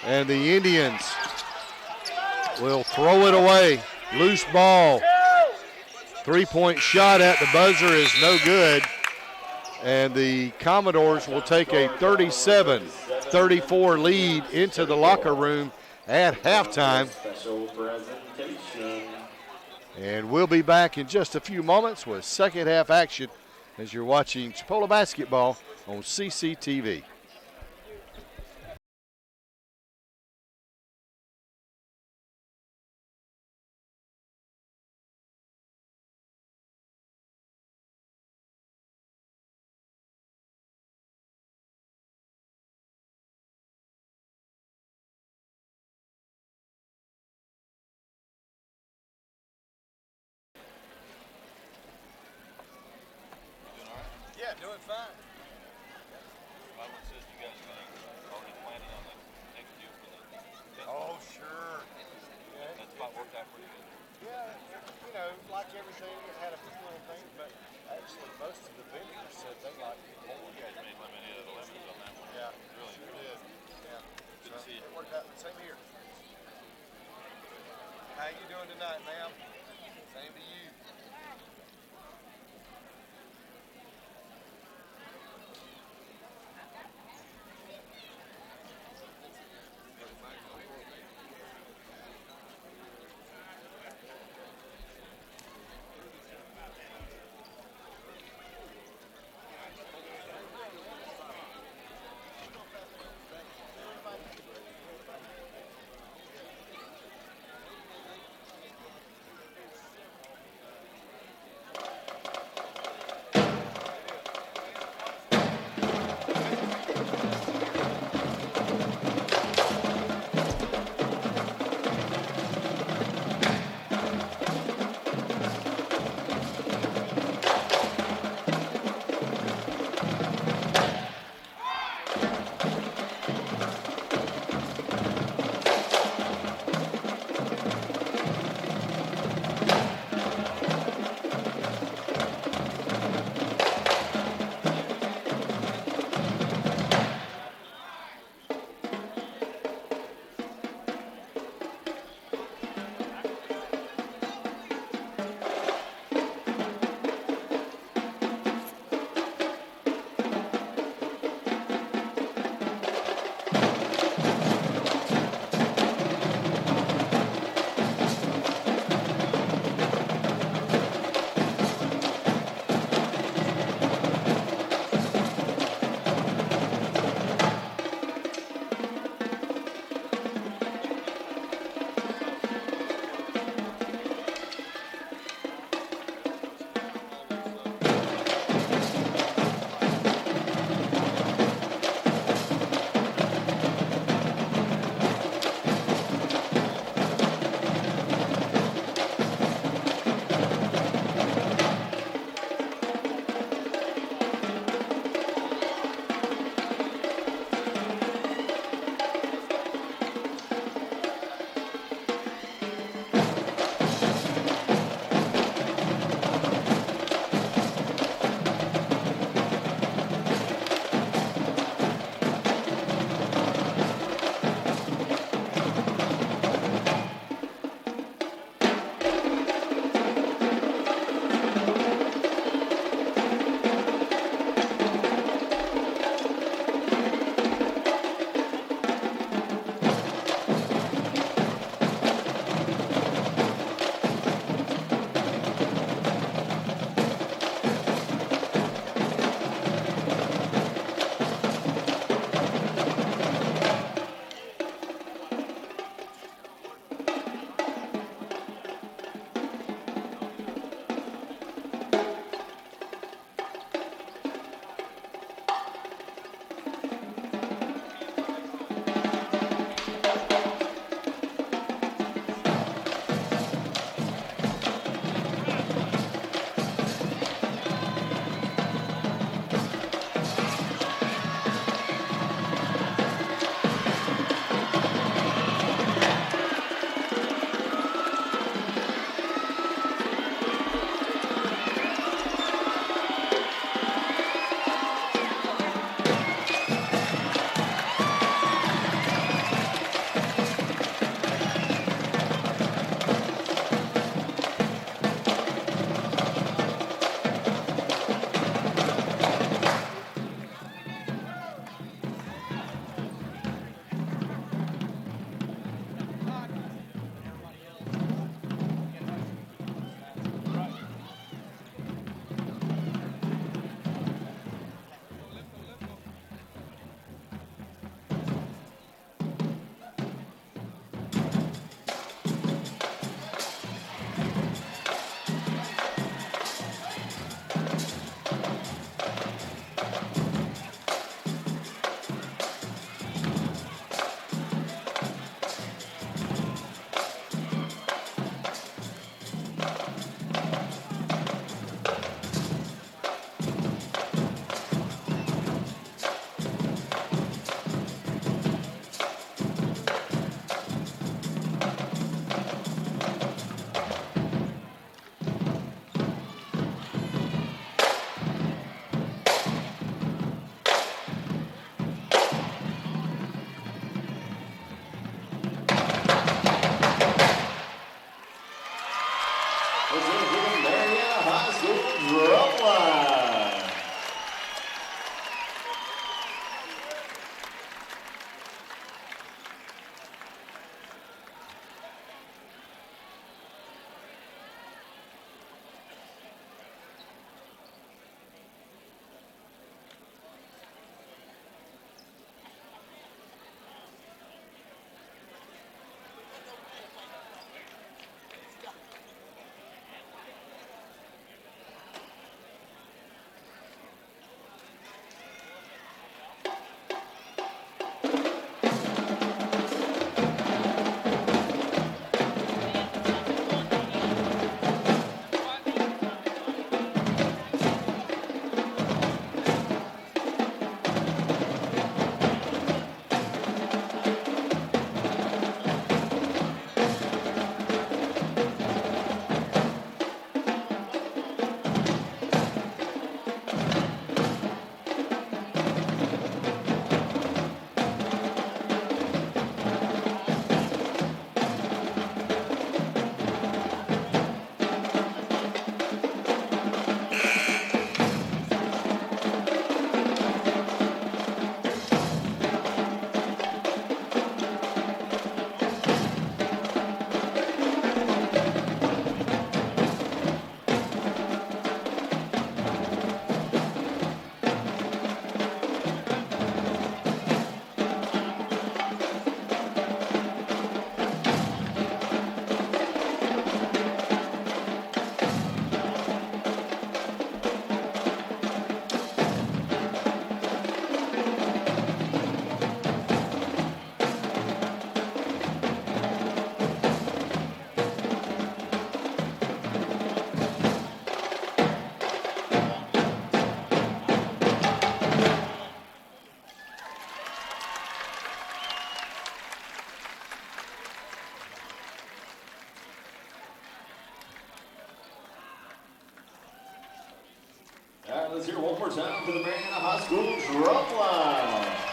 [SPEAKER 2] And the Indians will throw it away. Loose ball. Three-point shot at the buzzer is no good. And the Commodores will take a 37-34 lead into the locker room at halftime. And we'll be back in just a few moments with second half action as you're watching Chipola basketball on CCTV. doing fine.
[SPEAKER 5] Mama says you guys are already planning on the next year for the
[SPEAKER 2] Oh, sure. Yeah,
[SPEAKER 5] that spot worked out pretty good.
[SPEAKER 2] yeah, you know, like everything, it had a few little things, but actually most of the vendors said they liked it more.
[SPEAKER 5] You guys made lemonade of the lemons on that one.
[SPEAKER 2] Yeah,
[SPEAKER 5] Really
[SPEAKER 2] sure
[SPEAKER 5] good.
[SPEAKER 2] did. Yeah.
[SPEAKER 5] Good to see you.
[SPEAKER 2] It worked out. Same here. How you doing tonight, ma'am? Same to you.
[SPEAKER 1] Let's hear one more time for the Mariana High School drum line.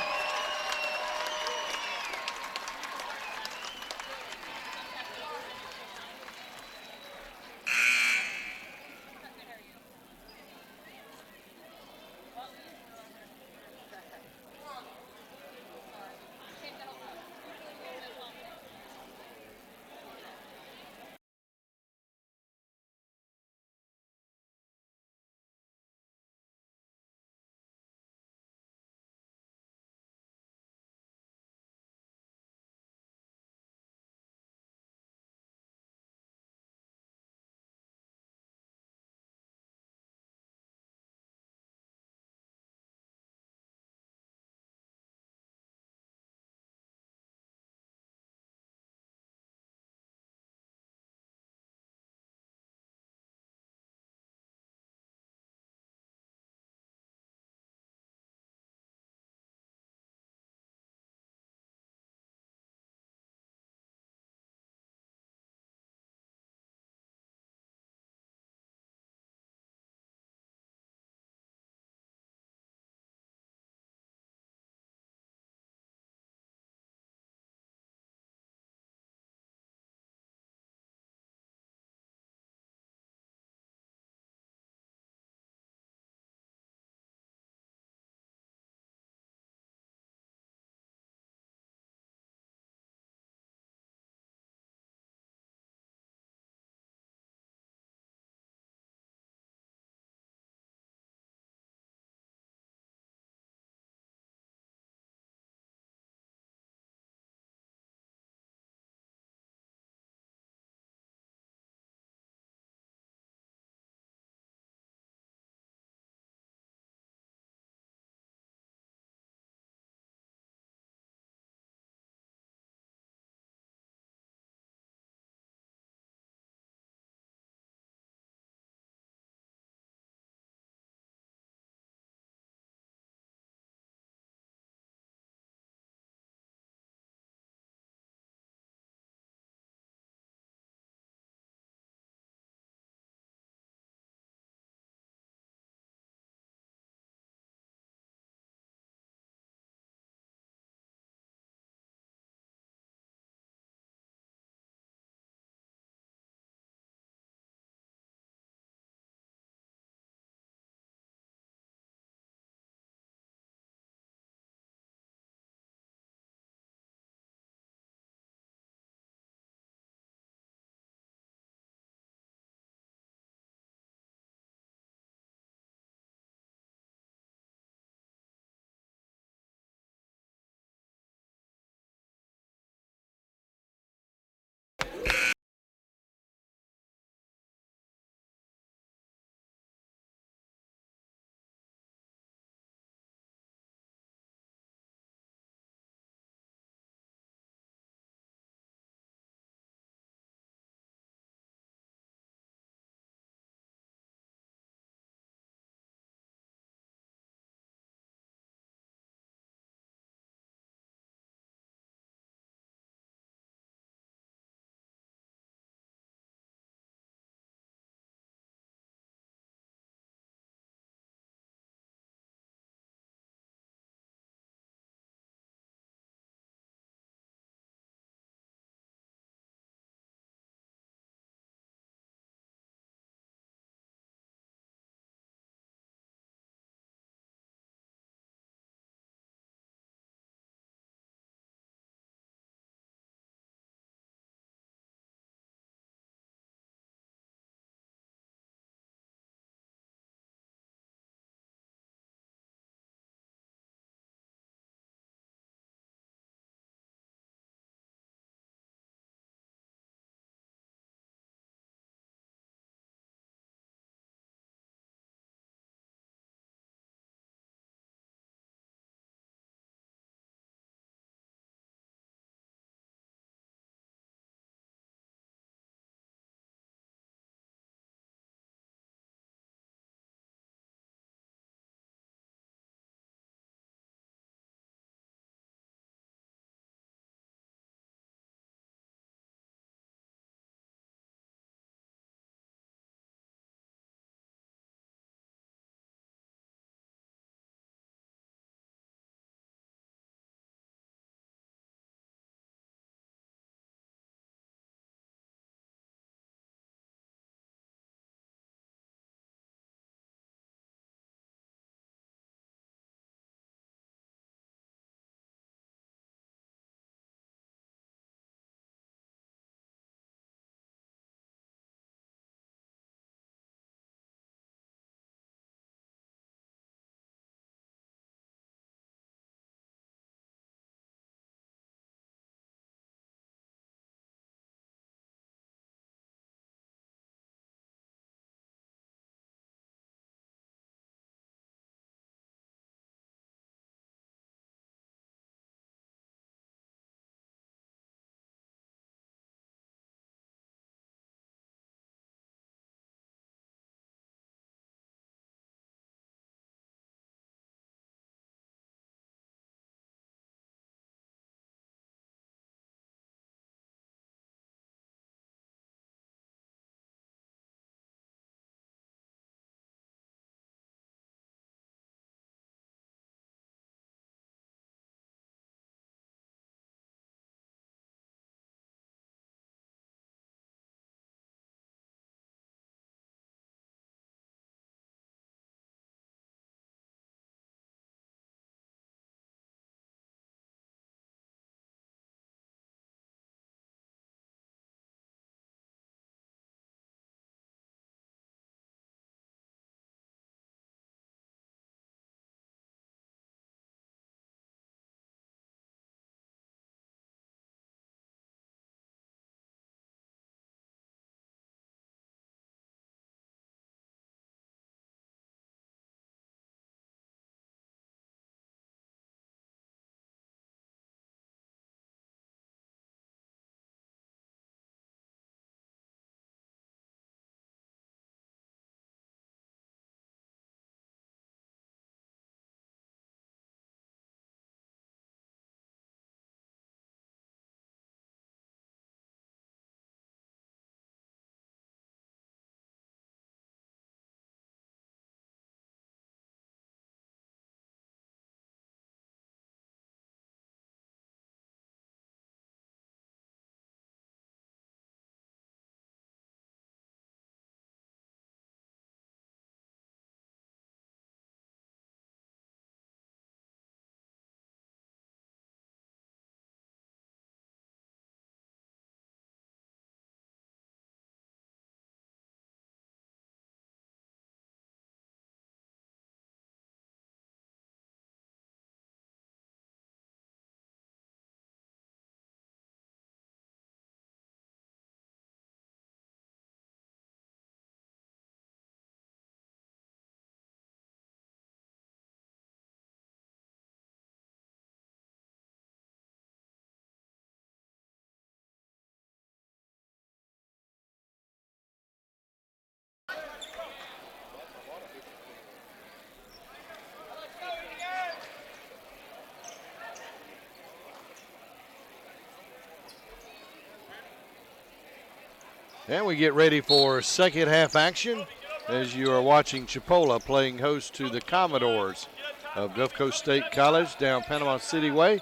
[SPEAKER 2] And we get ready for second half action as you are watching Chipola playing host to the Commodores of Gulf Coast State College down Panama City Way.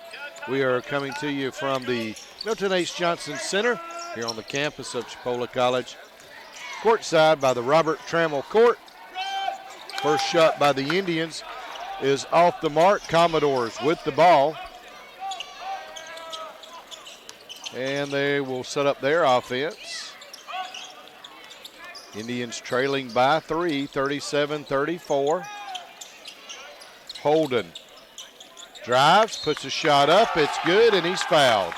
[SPEAKER 2] We are coming to you from the Milton H. Johnson Center here on the campus of Chipola College. Courtside by the Robert Trammell Court. First shot by the Indians is off the mark. Commodores with the ball. And they will set up their offense. Indians trailing by 3, 37-34. Holden drives, puts a shot up, it's good, and he's fouled.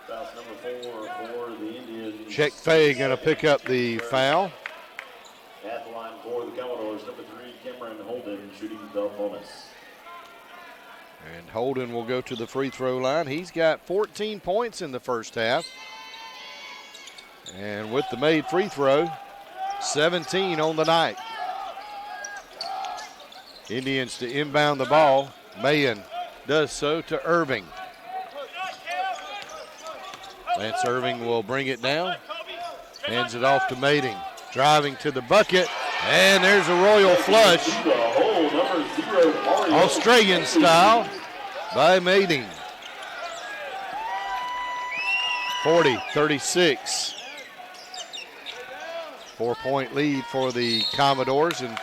[SPEAKER 1] Foul number 4 for the Indians.
[SPEAKER 2] Check Fay going to pick up the foul.
[SPEAKER 1] At the line for the Commodores, number 3, Cameron Holden, shooting the bonus.
[SPEAKER 2] And Holden will go to the free throw line. He's got 14 points in the first half. And with the made free throw, 17 on the night. Indians to inbound the ball. Mayan does so to Irving. Lance Irving will bring it down. Hands it off to Mating. Driving to the bucket. And there's a royal flush. Australian style by Mating. 40-36. 4-point lead for the Commodores and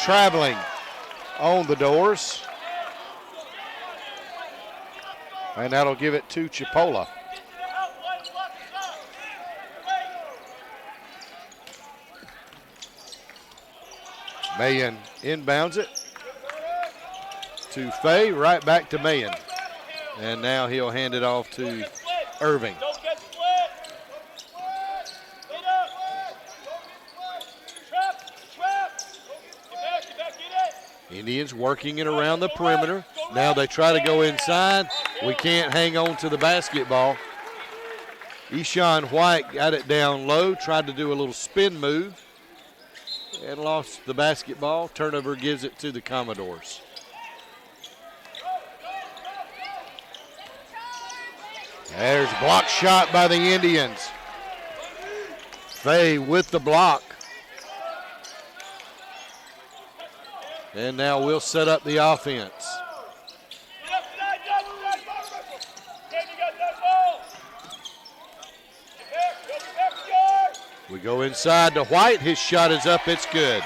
[SPEAKER 2] traveling on the doors. And that'll give it to Chipola. Mayan inbounds it to Fay, right back to Mayan. And now he'll hand it off to Irving. Indians working it around the perimeter. Now they try to go inside. We can't hang on to the basketball. Eshawn White got it down low, tried to do a little spin move, and lost the basketball. Turnover gives it to the Commodores. There's a block shot by the Indians. Fay with the block. And now we'll set up the offense. We go inside to White. His shot is up. It's good.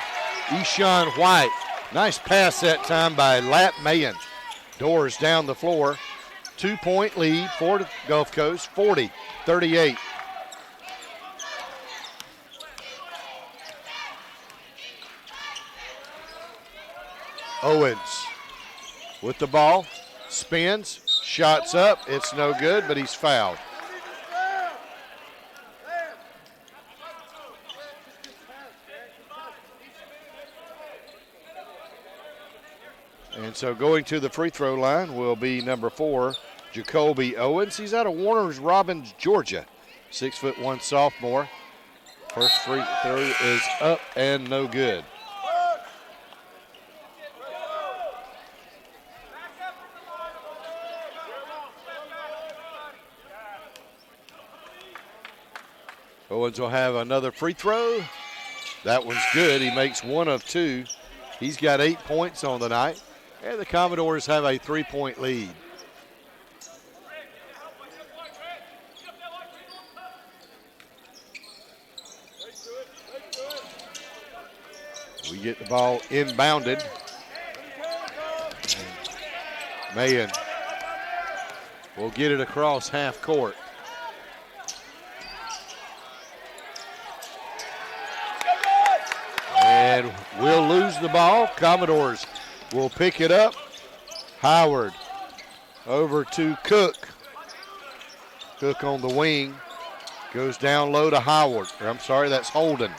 [SPEAKER 2] Eshawn White. Nice pass that time by Lap Mayan. Doors down the floor. 2-point lead for the Gulf Coast. 40-38. Owens with the ball. Spins. Shots up. It's no good, but he's fouled. And so going to the free throw line will be number 4, Jacoby Owens. He's out of Warner's Robins, Georgia. 6'1" sophomore. First free throw is up and no good. Owens will have another free throw. That one's good. He makes 1 of 2. He's got 8 points on the night. And the Commodores have a 3-point lead. We get the ball inbounded. Mayan will get it across half court. And we'll lose the ball. Commodores will pick it up. Howard over to Cook. Cook on the wing. Goes down low to Howard. I'm sorry, that's Holden.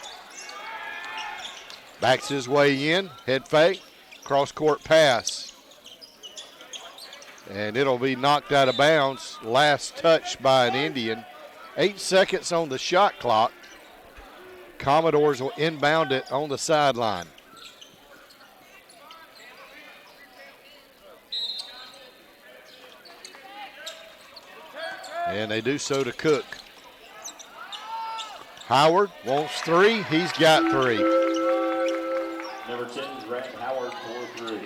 [SPEAKER 2] Backs his way in. Head fake. Cross court pass. And it'll be knocked out of bounds. Last touch by an Indian. 8 seconds on the shot clock. Commodores will inbound it on the sideline. And they do so to Cook. Howard wants 3. He's got 3.
[SPEAKER 1] Number 10, Grant Howard for 3.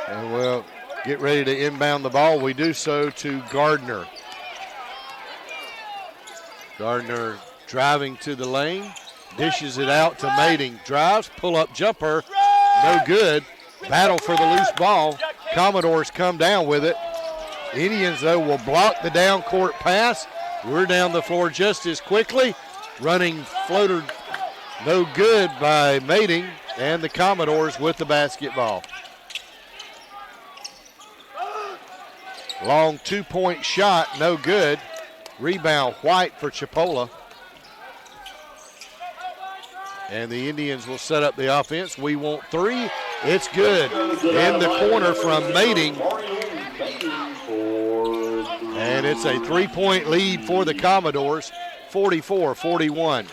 [SPEAKER 2] And we'll get ready to inbound the ball. We do so to Gardner. Gardner driving to the lane, dishes it out to Mating. Drives, pull-up jumper, no good. Battle for the loose ball. Commodores come down with it. Indians, though, will block the down court pass. We're down the floor just as quickly. Running floater, no good by Mating, and the Commodores with the basketball. Long 2-point shot, no good. Rebound, White for Chipola. And the Indians will set up the offense. We want 3. It's good. In the corner from Mating. And it's a 3-point lead for the Commodores, 44-41.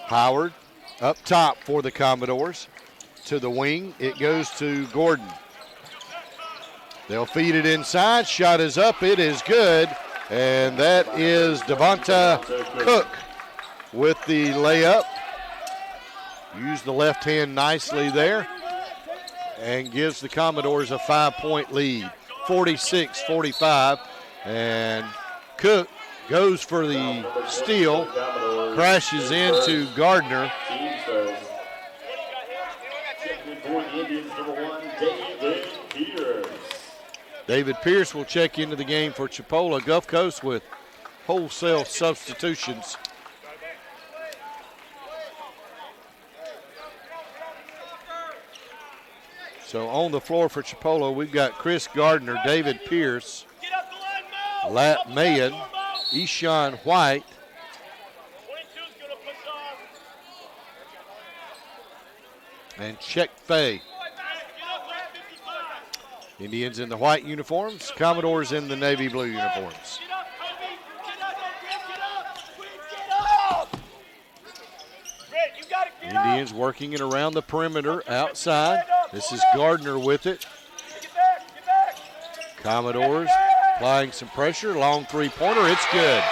[SPEAKER 2] Howard up top for the Commodores. To the wing, it goes to Gordon. They'll feed it inside. Shot is up. It is good. And that is Devonta Cook with the layup. Used the left hand nicely there and gives the Commodores a 5-point lead, 46-45. And Cook goes for the steal, crashes into Gardner. David Pierce will check into the game for Chipola. Gulf Coast with wholesale substitutions. So on the floor for Chipola, we've got Chris Gardner, David Pierce, Lat Mayen, Eshawn White, and Check Fay. Indians in the white uniforms, Commodores in the navy blue uniforms. Indians working it around the perimeter outside. This is Gardner with it. Commodores applying some pressure. Long 3-pointer. It's good.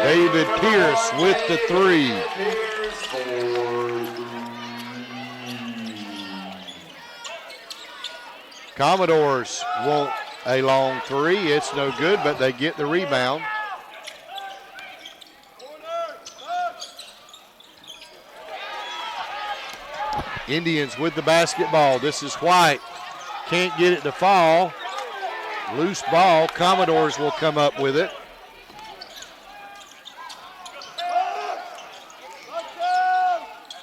[SPEAKER 2] David Pierce with the 3. Commodores want a long 3. It's no good, but they get the rebound. Indians with the basketball. This is White. Can't get it to fall. Loose ball. Commodores will come up with it.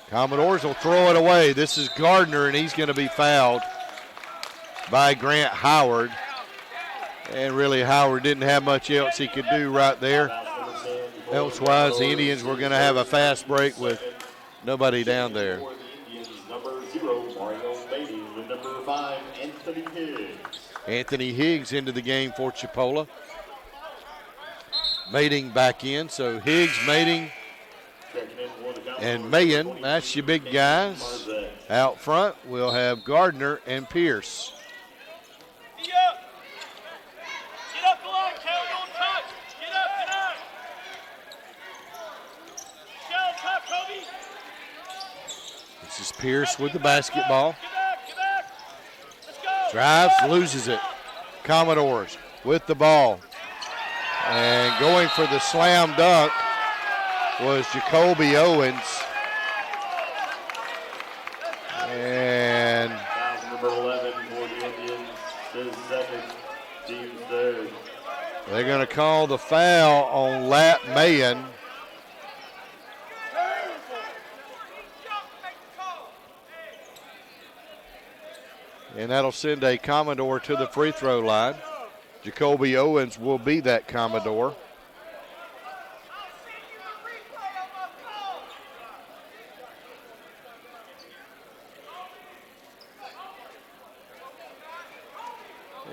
[SPEAKER 2] Commodores will throw it away. This is Gardner, and he's going to be fouled by Grant Howard. And really, Howard didn't have much else he could do right there. Elsewise, the Indians were going to have a fast break with nobody down there. Anthony Higgs into the game for Chipola. Mating back in, so Higgs, Mating, and Mayen, that's your big guys. Out front, we'll have Gardner and Pierce.
[SPEAKER 4] Get up the line, Cal, don't touch. Get up. Shell, top, Kobe.
[SPEAKER 2] This is Pierce with the basketball.
[SPEAKER 4] Get back. Let's go.
[SPEAKER 2] Drives, loses it. Commodores with the ball. And going for the slam dunk was Jacoby Owens. And
[SPEAKER 1] Number 11 for the Indians, his second, team's third.
[SPEAKER 2] they're going to call the foul on Lat Mayen. And that'll send a Commodore to the free throw line. Jacoby Owens will be that Commodore.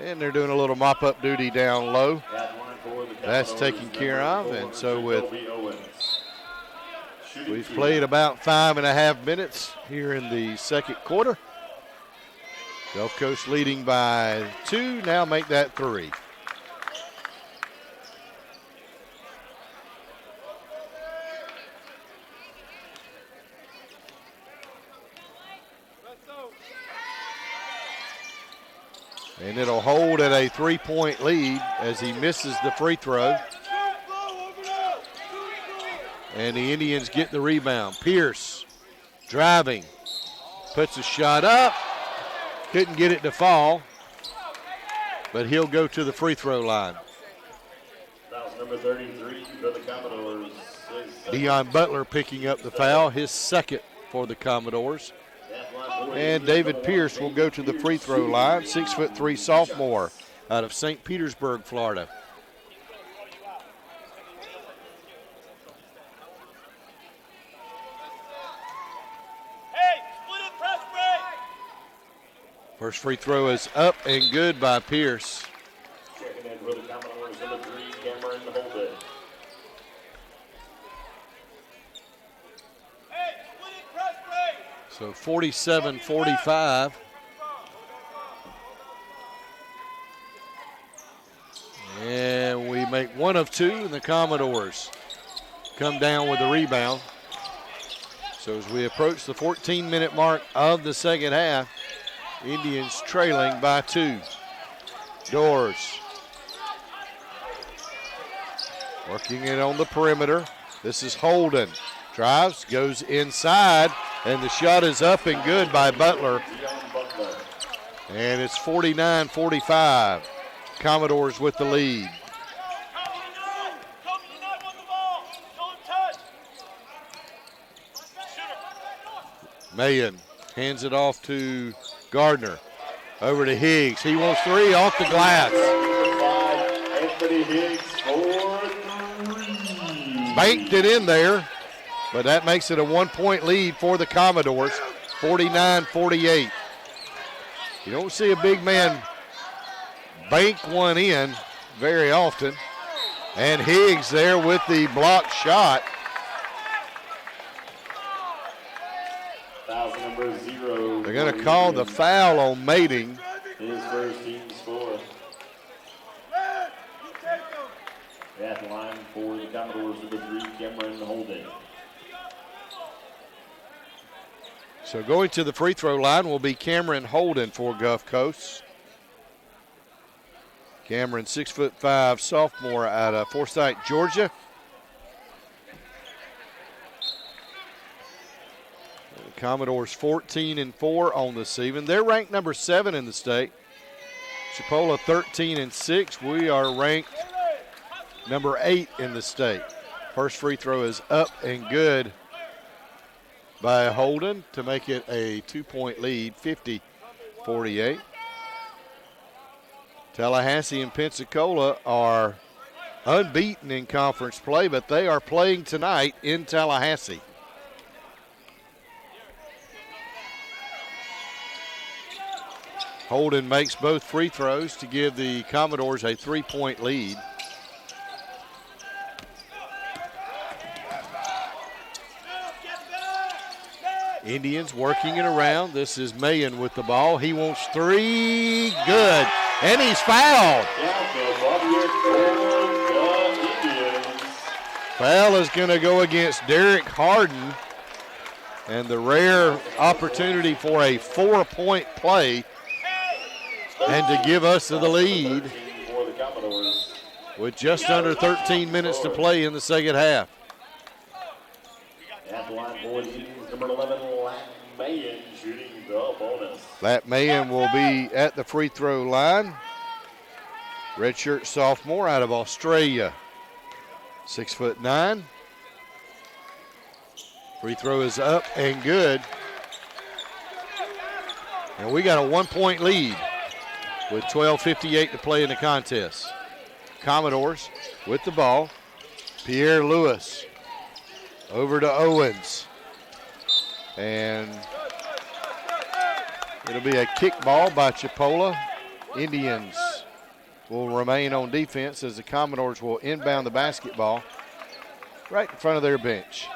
[SPEAKER 2] And they're doing a little mop-up duty down low.
[SPEAKER 1] At line for the
[SPEAKER 2] That's
[SPEAKER 1] Commodores,
[SPEAKER 2] taken care of.
[SPEAKER 1] number
[SPEAKER 2] And
[SPEAKER 1] 4,
[SPEAKER 2] so with
[SPEAKER 1] Jacoby Owens. Shooting
[SPEAKER 2] we've
[SPEAKER 1] 2.
[SPEAKER 2] played about 5.5 minutes here in the second quarter. Gulf Coast leading by 2, now make that 3. And it'll hold at a 3-point lead as he misses the free throw. And the Indians get the rebound. Pierce driving, puts a shot up. Couldn't get it to fall, but he'll go to the free throw line.
[SPEAKER 1] Foul number 33 for the Commodores.
[SPEAKER 2] Deion Butler picking up the foul, his second for the Commodores. And David Pierce will go to the free throw line, 6'3" sophomore out of St. Petersburg, Florida.
[SPEAKER 4] Hey, split it, press break.
[SPEAKER 2] First free throw is up and good by Pierce.
[SPEAKER 1] Checking in for the Commodores, number 3, Cameron Holden.
[SPEAKER 4] Hey, split it, press break.
[SPEAKER 2] So 47-45. And we make 1 of 2, and the Commodores come down with the rebound. So as we approach the 14-minute mark of the second half, Indians trailing by 2. Doors working it on the perimeter. This is Holden. Drives, goes inside, and the shot is up and good by Butler. And it's 49-45. Commodores with the lead.
[SPEAKER 4] Kobe, you're not on the ball. Don't touch. Shooter.
[SPEAKER 2] Mayen hands it off to Gardner. Over to Higgs. He wants 3 off the glass.
[SPEAKER 1] Anthony Higgs for 3.
[SPEAKER 2] Banked it in there, but that makes it a 1-point lead for the Commodores, 49-48. You don't see a big man bank one in very often. And Higgs there with the blocked shot.
[SPEAKER 1] Foul number 0.
[SPEAKER 2] They're going to call the foul on Mating.
[SPEAKER 1] His first team score. At the line for the Commodores, number 3, Cameron Holden.
[SPEAKER 2] So going to the free throw line will be Cameron Holden for Gulf Coast. Cameron, 6'5", sophomore out of Forsyth, Georgia. The Commodores 14-4 on the season. They're ranked number 7 in the state. Chipola 13-6. We are ranked number 8 in the state. First free throw is up and good by Holden to make it a 2-point lead, 50-48. Tallahassee and Pensacola are unbeaten in conference play, but they are playing tonight in Tallahassee. Holden makes both free throws to give the Commodores a 3-point lead. Indians working it around. This is Mayen with the ball. He wants 3. Good. And he's fouled. Foul is going to go against Derek Harden. And the rare opportunity for a 4-point play and to give us the lead with just under 13 minutes to play in the second half.
[SPEAKER 1] At the line for the Indians, number 11, Lat Mayen shooting the bonus.
[SPEAKER 2] Lat Mayen will be at the free throw line. Redshirt sophomore out of Australia. 6'9". Free throw is up and good. And we got a 1-point lead with 12:58 to play in the contest. Commodores with the ball. Pierre Lewis over to Owens. And it'll be a kick ball by Chipola. Indians will remain on defense as the Commodores will inbound the basketball right in front of their bench.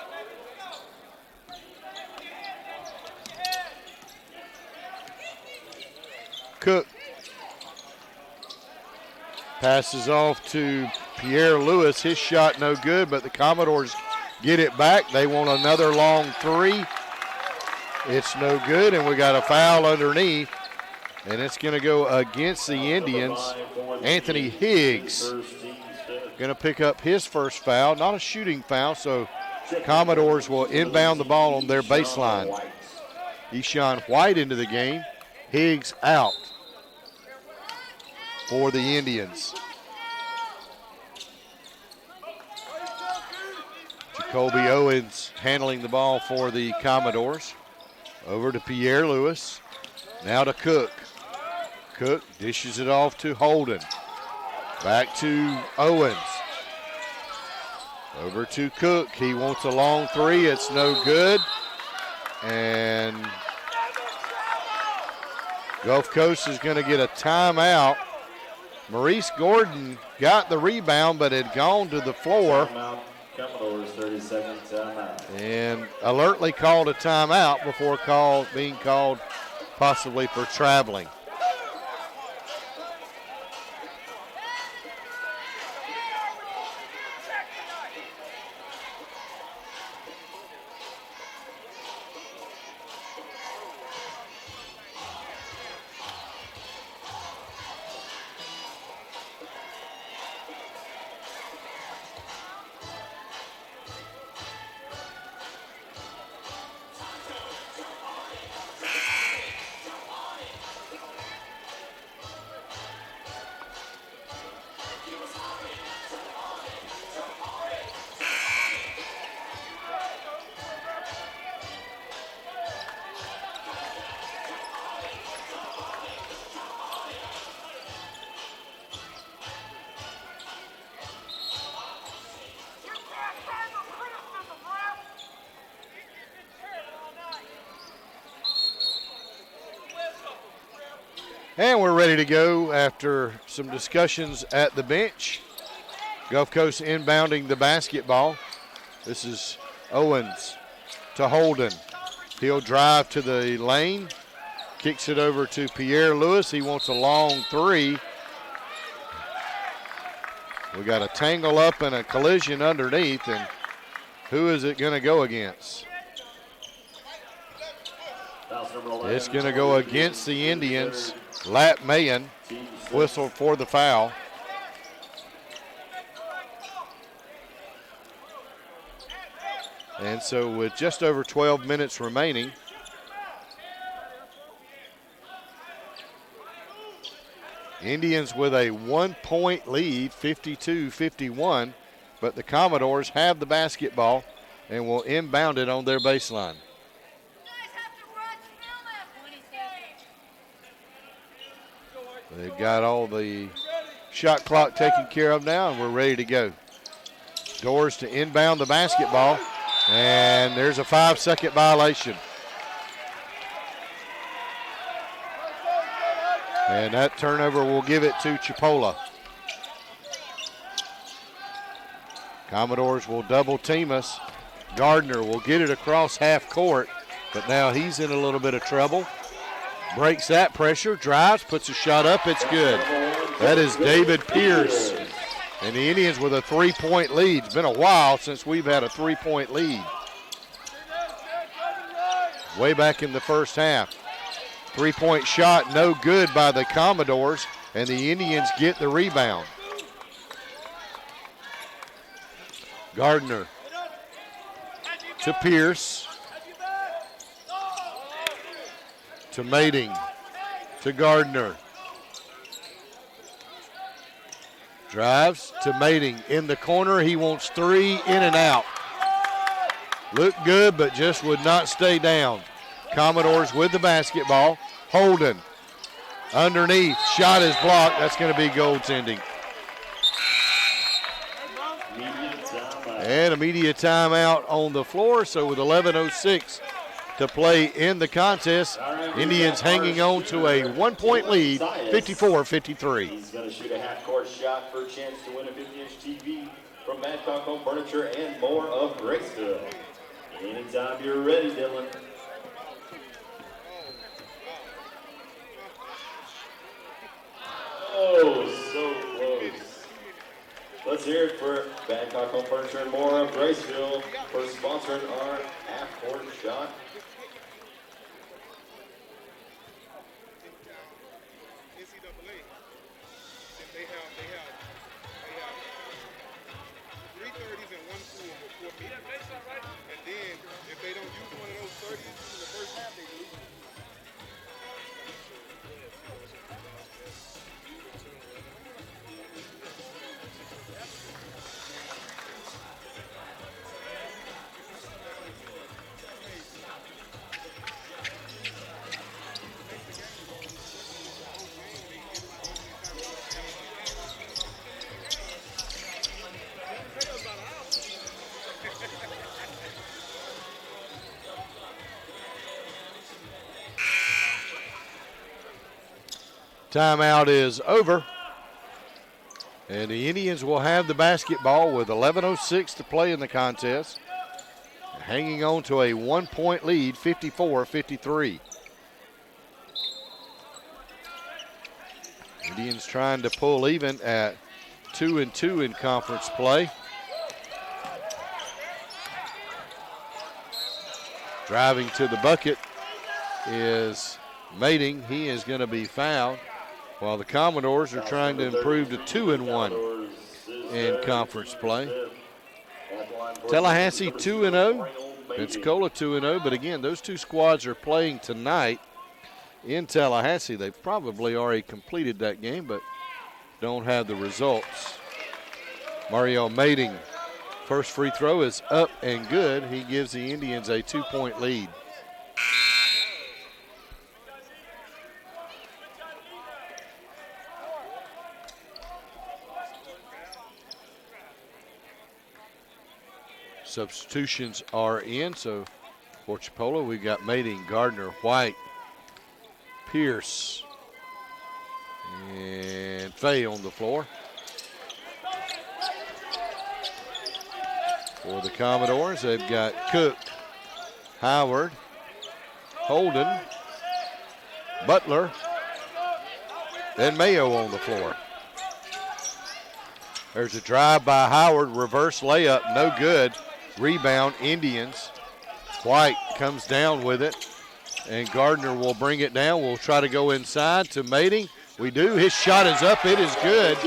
[SPEAKER 2] Cook passes off to Pierre Lewis. His shot no good, but the Commodores get it back. They want another long three. It's no good, and we got a foul underneath, and it's going to go against the Indians. Anthony Higgs going to pick up his first foul. Not a shooting foul, so Commodores will inbound the ball on their baseline. Eshawn White into the game. Higgs out for the Indians. Jacoby Owens handling the ball for the Commodores. Over to Pierre Lewis. Now to Cook. Cook dishes it off to Holden. Back to Owens. Over to Cook. He wants a long three. It's no good. And Gulf Coast is going to get a timeout. Maurice Gordon got the rebound, but had gone to the floor.
[SPEAKER 1] Commodores 30-second timeout.
[SPEAKER 2] And alertly called a timeout before being called possibly for traveling. And we're ready to go after some discussions at the bench. Gulf Coast inbounding the basketball. This is Owens to Holden. He'll drive to the lane. Kicks it over to Pierre Lewis. He wants a long three. We got a tangle up and a collision underneath, and who is it going to go against? It's going to go against the Indians. Lat Mayen whistled for the foul. And so with just over 12 minutes remaining, Indians with a 1-point lead, 52-51, but the Commodores have the basketball and will inbound it on their baseline. They've got all the shot clock taken care of now, and we're ready to go. Doors to inbound the basketball, and there's a 5-second violation. And that turnover will give it to Chipola. Commodores will double team us. Gardner will get it across half court, but now he's in a little bit of trouble. Breaks that pressure, drives, puts a shot up, it's good. That is David Pierce. And the Indians with a 3-point lead. It's been a while since we've had a 3-point lead. Way back in the first half. 3-point shot, no good by the Commodores, and the Indians get the rebound. Gardner to Pierce. To Mating, to Gardner. Drives to Mating in the corner. He wants three, in and out. Looked good, but just would not stay down. Commodores with the basketball. Holden underneath. Shot is blocked. That's going to be goaltending. And immediate timeout on the floor. So with 11:06 to play in the contest. Indians hanging on to a 1-point lead, 54-53.
[SPEAKER 1] He's going to shoot a half-court shot for a chance to win a 50-inch TV from Badcock Home Furniture and more of Graceville. Anytime you're ready, Dylan. Oh, so close. Let's hear it for Badcock Home Furniture and more of Graceville for sponsoring our half-court shot.
[SPEAKER 6] They have 3 30s and 1 pool with 4 people. And then if they don't use one of those 30s in the first half, they lose.
[SPEAKER 2] Timeout is over. And the Indians will have the basketball with 11:06 to play in the contest. Hanging on to a 1-point lead, 54-53. Indians trying to pull even at 2-2 in conference play. Driving to the bucket is Mating. He is going to be fouled, while the Commodores are trying to improve to 2-1 in conference play. Tallahassee 2-0, Pensacola 2-0, but again, those two squads are playing tonight in Tallahassee. They've probably already completed that game, but don't have the results. Mario Mating, first free throw is up and good. He gives the Indians a 2-point lead. Substitutions are in, so for Chipola, we've got Mating, Gardner, White, Pierce, and Fay on the floor. For the Commodores, they've got Cook, Howard, Holden, Butler, and Mayo on the floor. There's a drive by Howard, reverse layup, no good. Rebound, Indians. White comes down with it, and Gardner will bring it down. We'll try to go inside to Mating. We do. His shot is up. It is good.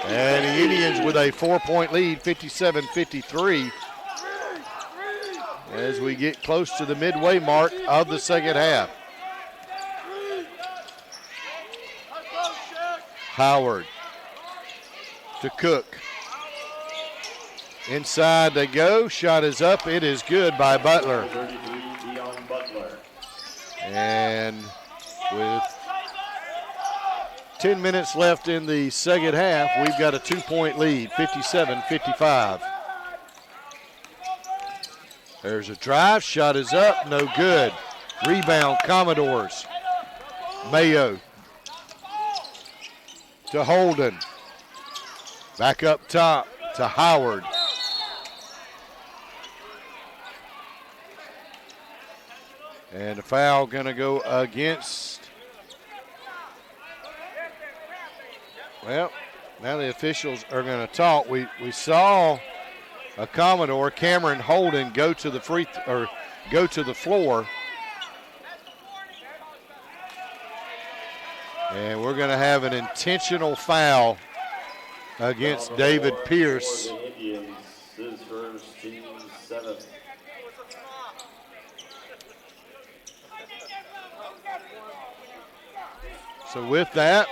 [SPEAKER 2] And the Indians with a 4-point lead, 57-53, as we get close to the midway mark of the second half. Howard to Cook. Inside they go. Shot is up. It is good by Butler. And with 10 minutes left in the second half, we've got a 2-point lead, 57-55. There's a drive. Shot is up. No good. Rebound, Commodores. Mayo to Holden. Back up top to Howard. And the foul going to go against, well, now the officials are going to talk. We saw a Commodore, Cameron Holden, go to the floor. And we're going to have an intentional foul against David Pierce.
[SPEAKER 1] His first, team 7th.
[SPEAKER 2] So with that,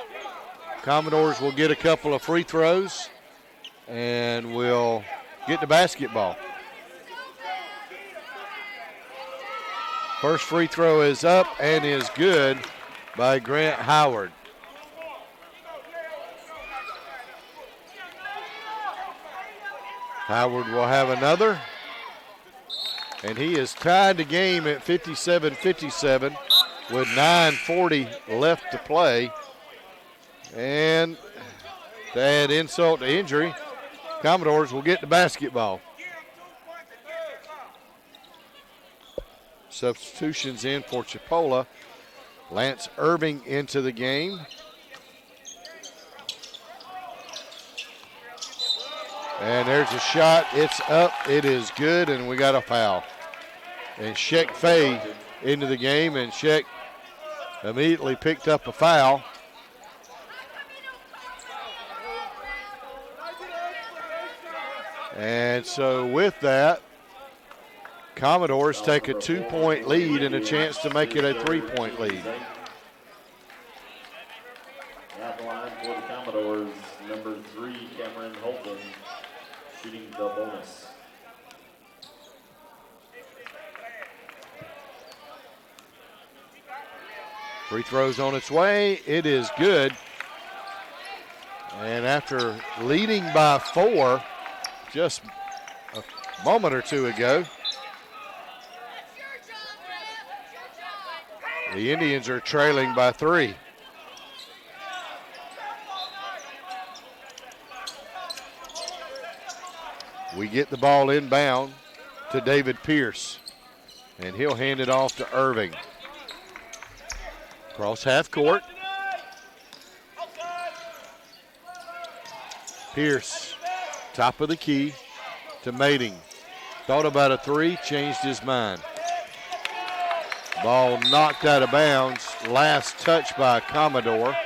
[SPEAKER 2] Commodores will get a couple of free throws and will get the basketball. First free throw is up and is good by Grant Howard. Howard will have another. And he has tied the game at 57-57 with 9:40 left to play. And to add insult to injury, Commodores will get the basketball. Substitutions in for Chipola. Lance Irving into the game. And there's a shot. It's up. It is good, and we got a foul. And Sheck Fay into the game, and Sheck immediately picked up a foul. And so with that, Commodores take a 2-point lead and a chance to make it a 3-point lead.
[SPEAKER 1] At the line for the Commodores, number 3, Cameron Holton, shooting the bonus.
[SPEAKER 2] Free throws on its way. It is good. And after leading by 4 just a moment or two ago, the Indians are trailing by 3. We get the ball inbound to David Pierce, and he'll hand it off to Irving. Cross half court. Pierce, top of the key to Mating. Thought about a 3, changed his mind. Ball knocked out of bounds. Last touch by Commodore.
[SPEAKER 4] 9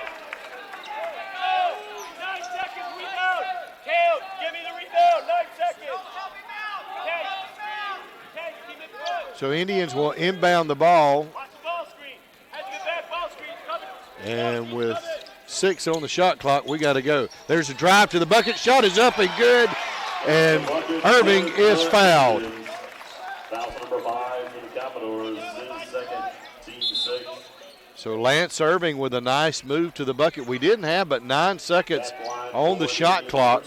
[SPEAKER 4] seconds, rebound. Kale, give me the rebound. 9 seconds. Okay, keep it good.
[SPEAKER 2] So Indians will inbound the ball.
[SPEAKER 4] Watch the ball screen. Has to get back. Ball screen's coming.
[SPEAKER 2] And with 6 on the shot clock, we got to go. There's a drive to the bucket. Shot is up and good. And Irving is fouled.
[SPEAKER 1] Foul number 5 for the Commodores, his second, team 6.
[SPEAKER 2] So Lance Irving with a nice move to the bucket. We didn't have but 9 seconds on the shot clock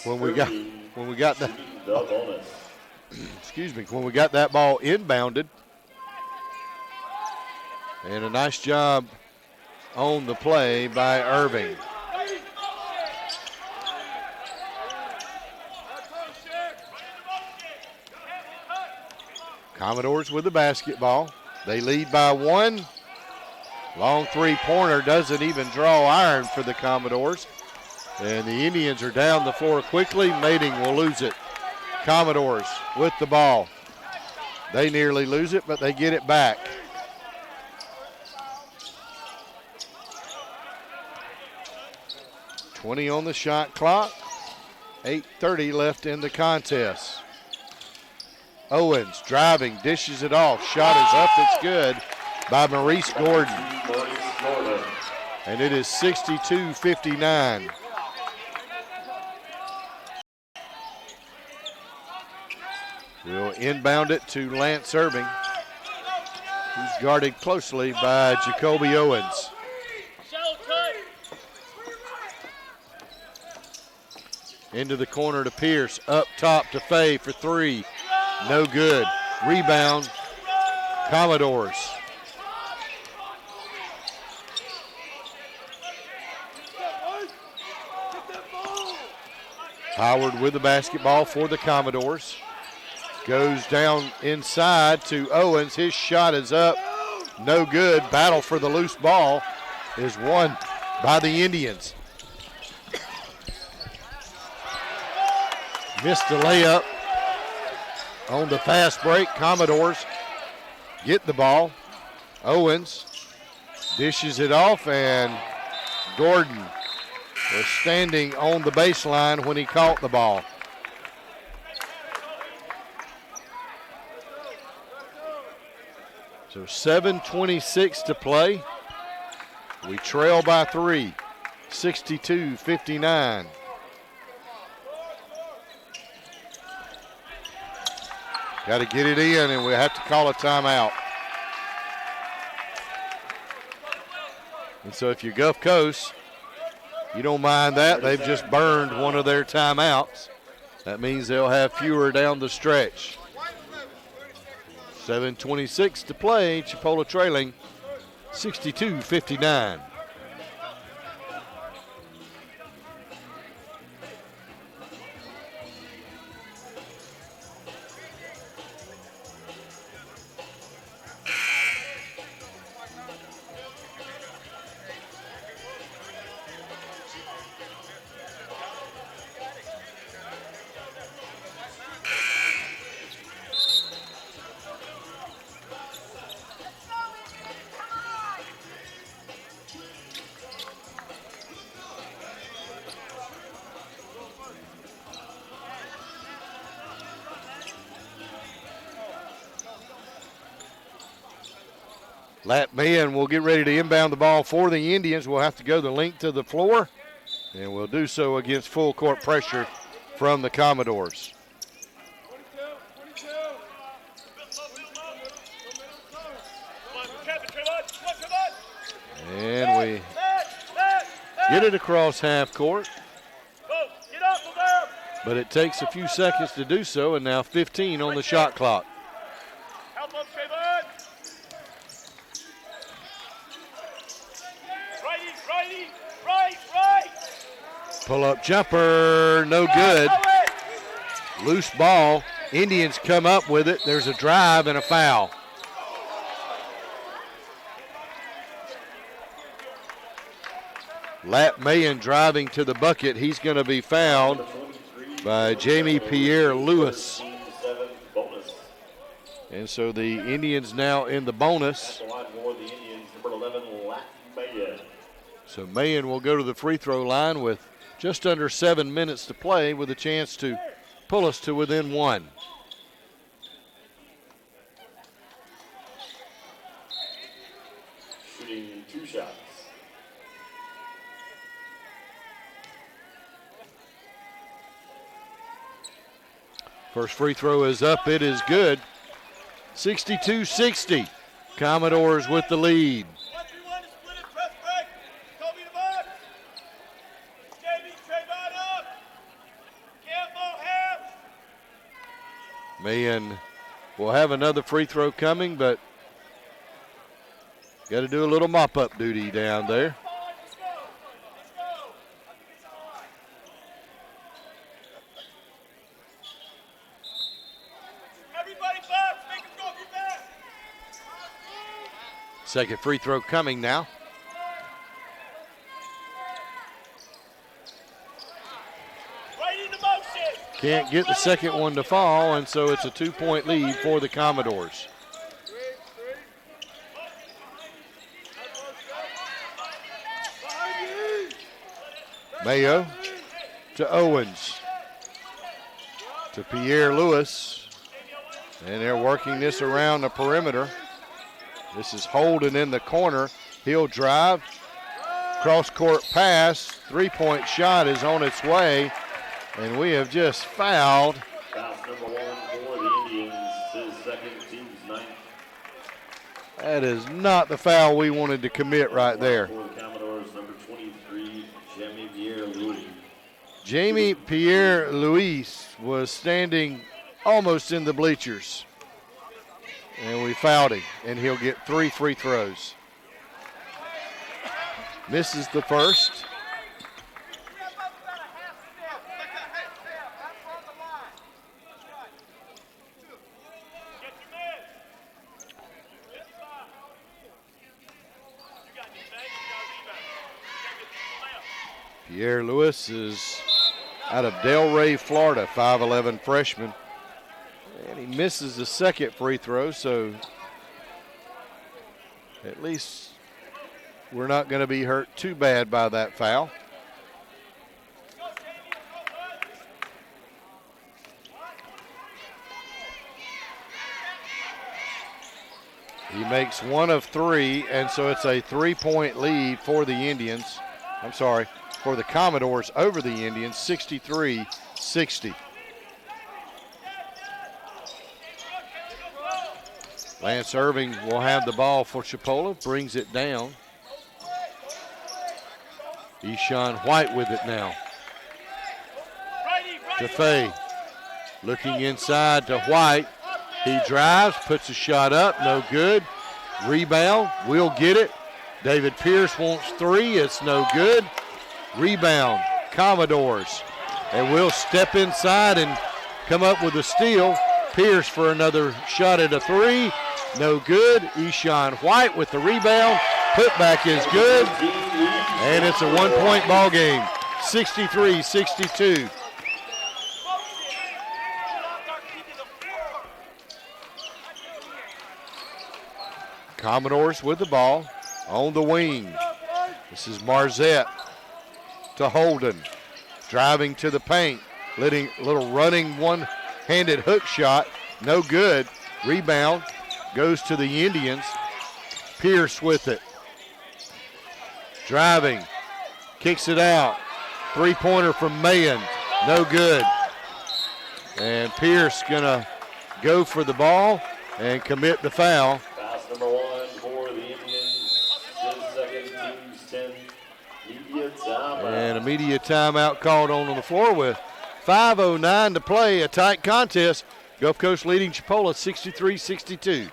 [SPEAKER 2] when we got that. Excuse me, when we got that ball inbounded. And a nice job on the play by Irving. Commodores with the basketball. They lead by 1. Long 3-pointer doesn't even draw iron for the Commodores. And the Indians are down the floor quickly. Mating will lose it. Commodores with the ball. They nearly lose it, but they get it back. .20 on the shot clock. 8:30 left in the contest. Owens driving, dishes it off. Shot is up, it's good by Maurice Gordon. And it is 62-59. We'll inbound it to Lance Irving, who's guarded closely by Jacoby Owens. Into the corner to Pierce, up top to Fay for 3. No good. Rebound, Commodores. Howard with the basketball for the Commodores. Goes down inside to Owens. His shot is up. No good. Battle for the loose ball is won by the Indians. Missed the layup on the fast break. Commodores get the ball. Owens dishes it off, and Gordon was standing on the baseline when he caught the ball. So 7:26 to play. We trail by 3, 62-59. Got to get it in, and we have to call a timeout. And so if you're Gulf Coast, you don't mind that. They've just burned one of their timeouts. That means they'll have fewer down the stretch. 7:26 to play. Chipola trailing 62-59. Lat Mayen will get ready to inbound the ball for the Indians. We'll have to go the length of the floor, and we'll do so against full court pressure from the Commodores. And we get it across half court, but it takes a few seconds to do so, and now 15 on the shot clock. Pull-up jumper, no good. Loose ball. Indians come up with it. There's a drive and a foul. Lat Mayen driving to the bucket. He's going to be fouled by Jamie Pierre-Lewis. And so the Indians now in the bonus. So Mayen will go to the free throw line with just under 7 minutes to play with a chance to pull us to within one.
[SPEAKER 1] Shooting 2 shots.
[SPEAKER 2] First free throw is up. It is good. 62-60. Commodores with the lead. Mayen will have another free throw coming, but got to do a little mop-up duty down there. Second free throw coming now. Can't get the second one to fall, and so it's a 2-point lead for the Commodores. Mayo to Owens to Pierre-Lewis, and they're working this around the perimeter. This is Holden in the corner. He'll drive, cross-court pass, three-point shot is on its way. And we have just fouled.
[SPEAKER 1] Foul number 1 for the Indians, his second, team's 9th.
[SPEAKER 2] That is not the foul we wanted to commit right there.
[SPEAKER 1] For the Commodores, number 23, Jamie Pierre-Louis.
[SPEAKER 2] Jamie Pierre-Louis was standing almost in the bleachers. And we fouled him, and he'll get 3 free throws. Misses the first. Pierre-Lewis is out of Delray, Florida, 5'11" freshman. And he misses the second free throw, so at least we're not going to be hurt too bad by that foul. He makes 1 of 3, and so it's a 3-point lead for the Indians. I'm sorry, for the Commodores over the Indians, 63-60. Lance Irving will have the ball for Chipola, brings it down. Eshawn White with it now. To Fay. Looking inside to White. He drives, puts a shot up, no good. Rebound, we'll get it. David Pierce wants three, it's no good. Rebound, Commodores. And we'll step inside and come up with a steal. Pierce for another shot at a three, no good. Eshawn White with the rebound. Putback is good. And it's a 1-point ball game, 63-62. Commodores with the ball on the wing. This is Marzette to Holden. Driving to the paint. Little running one-handed hook shot. No good. Rebound goes to the Indians. Pierce with it. Driving. Kicks it out. Three-pointer from Mayen. No good. And Pierce going to go for the ball and commit the foul.
[SPEAKER 1] Number one for the Indians. 10 seconds, teams 10. Media timeout.
[SPEAKER 2] And a media timeout called on the floor with 5:09 to play. A tight contest. Gulf Coast leading Chipola 63-62.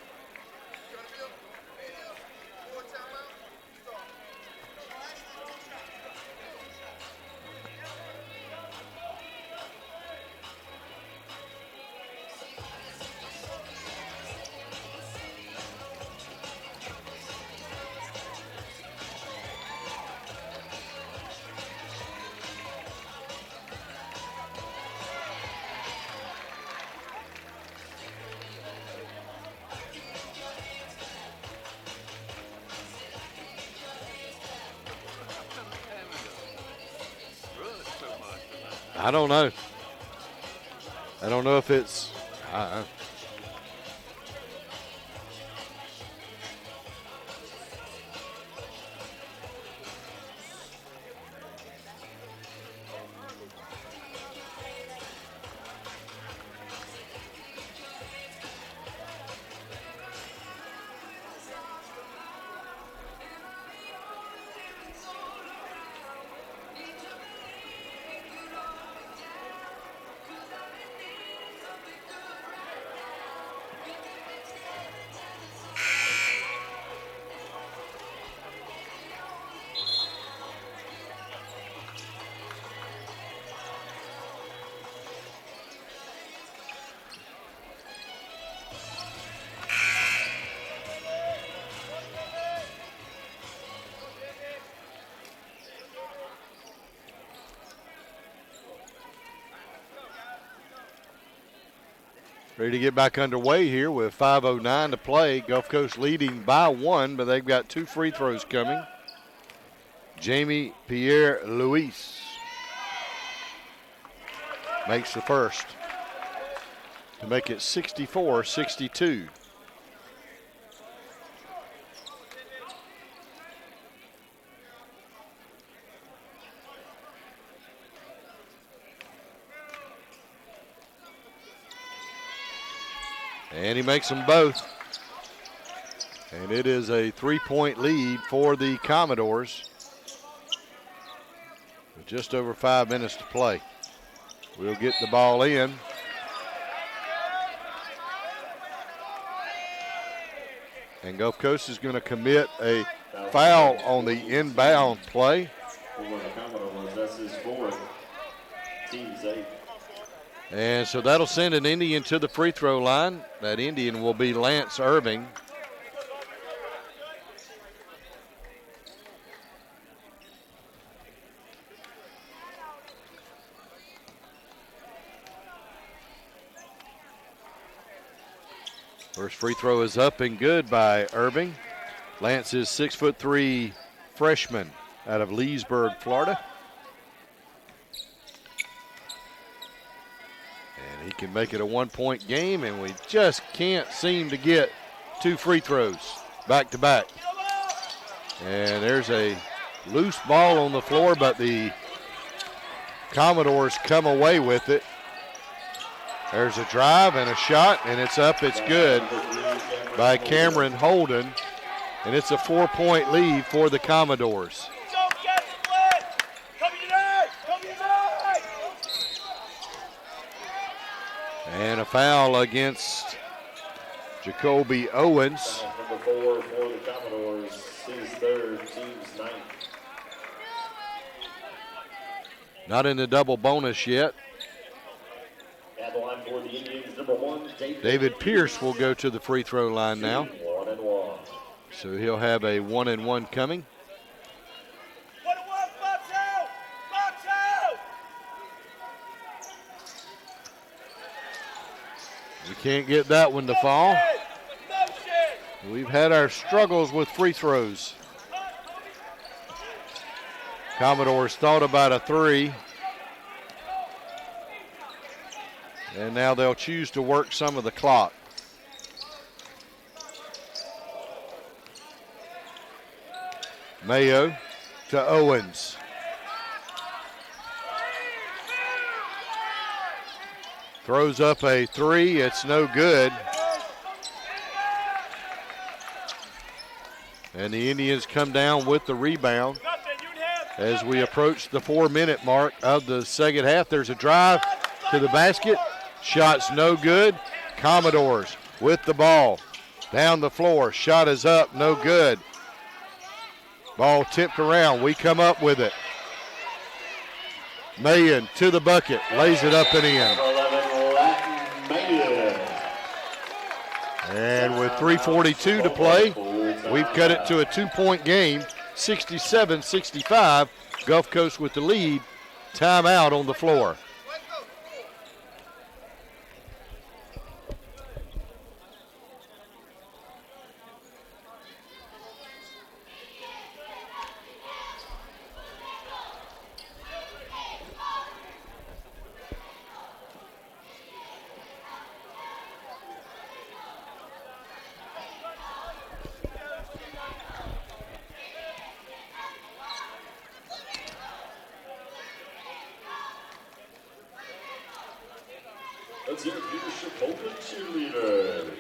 [SPEAKER 2] I don't know. I don't know if it's. Ready to get back underway here with 5:09 to play. Gulf Coast leading by one, but they've got two free throws coming. Jamie Pierre-Louis makes the first to make it 64-62. And he makes them both. And it is a 3-point lead for the Commodores with just over 5 minutes to play. We'll get the ball in. And Gulf Coast is going to commit a foul on the inbound play.
[SPEAKER 1] For the Commodores, that's his fourth. Team's 8.
[SPEAKER 2] And so that'll send an Indian to the free throw line. That Indian will be Lance Irving. First free throw is up and good by Irving. Lance is 6'3" freshman out of Leesburg, Florida. And he can make it a 1-point game, and we just can't seem to get two free throws back to back. And there's a loose ball on the floor, but the Commodores come away with it. There's a drive and a shot, and it's up, it's good by Cameron Holden. And it's a 4-point lead for the Commodores. And a foul against
[SPEAKER 7] Jacoby Owens.
[SPEAKER 1] Number 4 for the Commodores, his third, team's ninth.
[SPEAKER 7] Not in the double bonus yet.
[SPEAKER 1] At the line for the Indians, number 1,
[SPEAKER 7] David Pierce will go to the free throw line now.
[SPEAKER 1] 1-1.
[SPEAKER 7] So he'll have a 1-1 coming.
[SPEAKER 4] 1-1, box out! Box out!
[SPEAKER 7] We can't get that one to fall.
[SPEAKER 4] Motion!
[SPEAKER 7] We've had our struggles with free throws. Commodores thought about a 3. And now they'll choose to work some of the clock. Mayo to Owens. Throws up a 3, it's no good. And the Indians come down with the rebound. As we approach the 4-minute mark of the second half, there's a drive to the basket. Shot's no good. Commodores with the ball. Down the floor, shot is up, no good. Ball tipped around, we come up with it. Mayen to the bucket, lays it up and in.
[SPEAKER 1] 11, Mayen.
[SPEAKER 7] And with 3:42 to play, we've cut it to a 2-point game, 67-65. Gulf Coast with the lead. Timeout on the floor.
[SPEAKER 1] Let's hear it for the Chipola cheerleaders.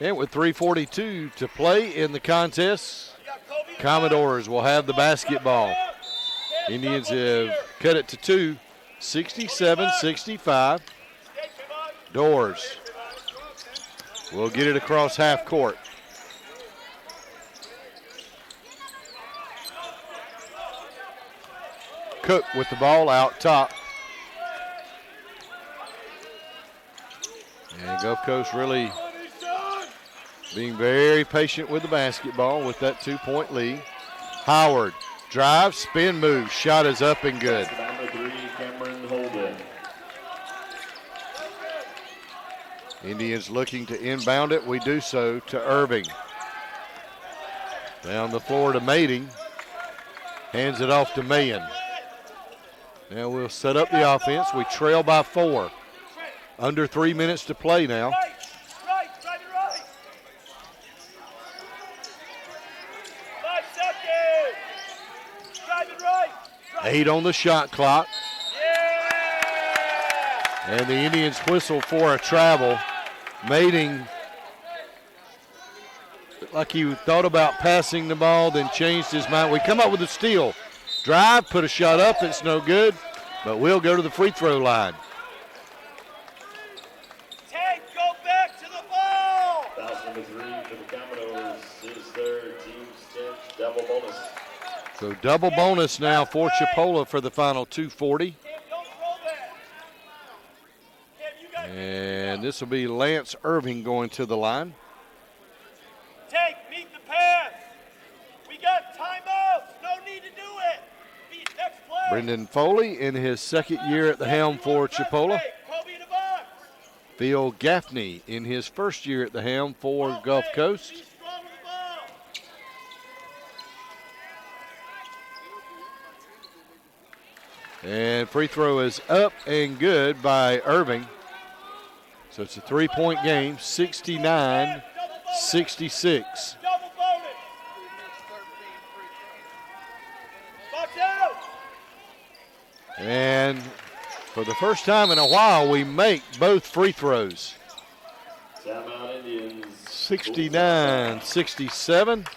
[SPEAKER 7] And with 3:42 to play in the contest, Commodores will have the basketball. Indians have cut it to 2, 67-65. Doors will get it across half court. Cook with the ball out top. And Gulf Coast really being very patient with the basketball with that 2-point lead. Howard drives, spin move, shot is up and good.
[SPEAKER 1] Number 3, Cameron Holden.
[SPEAKER 7] Indians looking to inbound it. We do so to Irving. Down the floor to Mating. Hands it off to Mayen. Now we'll set up the offense. We trail by 4. Under 3 minutes to play now.
[SPEAKER 4] Right, drive it right. 5 seconds. Drive it right.
[SPEAKER 7] 8 on the shot clock.
[SPEAKER 4] Yeah!
[SPEAKER 7] And the Indians whistle for a travel. Mating, like he thought about passing the ball, then changed his mind. We come up with a steal. Drive, put a shot up, it's no good, but we'll go to the free throw line.
[SPEAKER 4] Tank, go back to the ball.
[SPEAKER 1] Foul number 3 for the Commodores, his third, team's 10th, double bonus.
[SPEAKER 7] So double bonus now for Chipola for the final 2:40.
[SPEAKER 4] Don't throw that. Cam, you gotta
[SPEAKER 7] And this will be Lance Irving going to the line.
[SPEAKER 4] Tank, meet the pass. We got timeouts. No need to do it. Next play.
[SPEAKER 7] Brendan Foley in his second year at the helm for Chipola.
[SPEAKER 4] Kobe in the box.
[SPEAKER 7] Phil Gaffney in his first year at the helm for Gulf Coast.
[SPEAKER 4] Be strong with the ball.
[SPEAKER 7] And free throw is up and good by Irving. So it's a 3-point game, 69-66.
[SPEAKER 4] Double bonus. Watch out.
[SPEAKER 7] And for the first time in a while, we make both free throws.
[SPEAKER 1] Timeout Indians.
[SPEAKER 7] 69-67.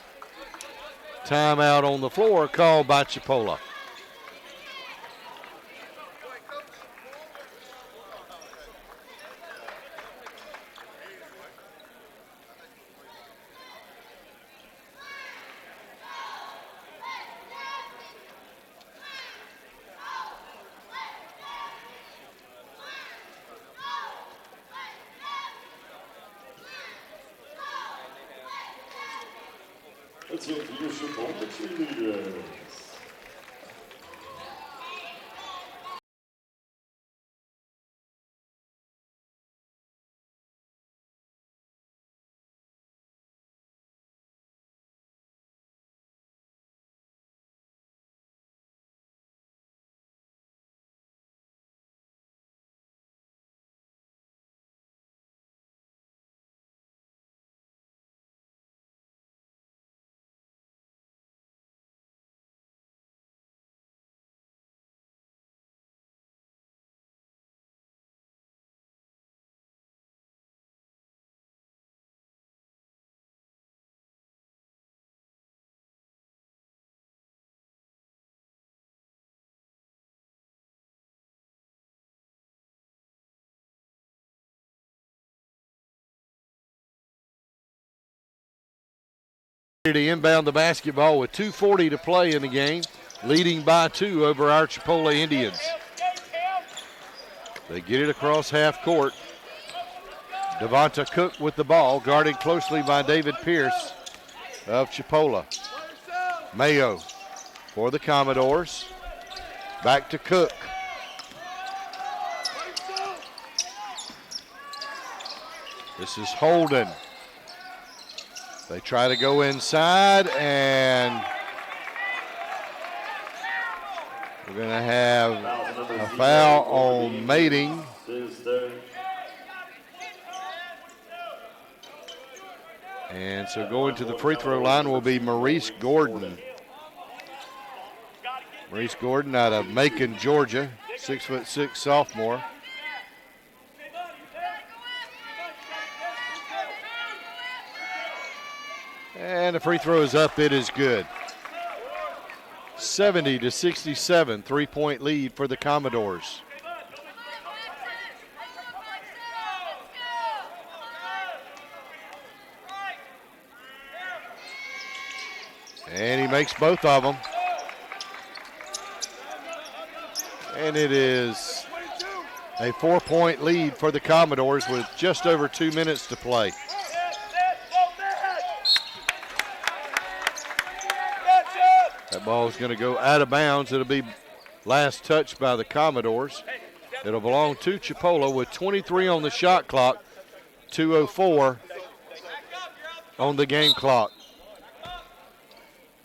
[SPEAKER 7] Timeout on the floor called by Chipola.
[SPEAKER 1] Let's hear it for your Chipola cheerleaders.
[SPEAKER 7] To inbound the basketball with 2:40 to play in the game, leading by 2 over our Chipola Indians. They get it across half court. Devonta Cook with the ball, guarded closely by David Pierce of Chipola. Mayo for the Commodores. Back to Cook. This is Holden. They try to go inside, and we're going to have a foul on Mating. And so going to the free throw line will be Maurice Gordon. Maurice Gordon out of Macon, Georgia, 6'6" sophomore. And the free throw is up. It is good. 70-67, 3-point lead for the Commodores. And he makes both of them. And it is a 4-point lead for the Commodores with just over 2 minutes to play. That ball is going to go out of bounds. It'll be last touched by the Commodores. It'll belong to Chipola with 23 on the shot clock, 2:04 on the game clock.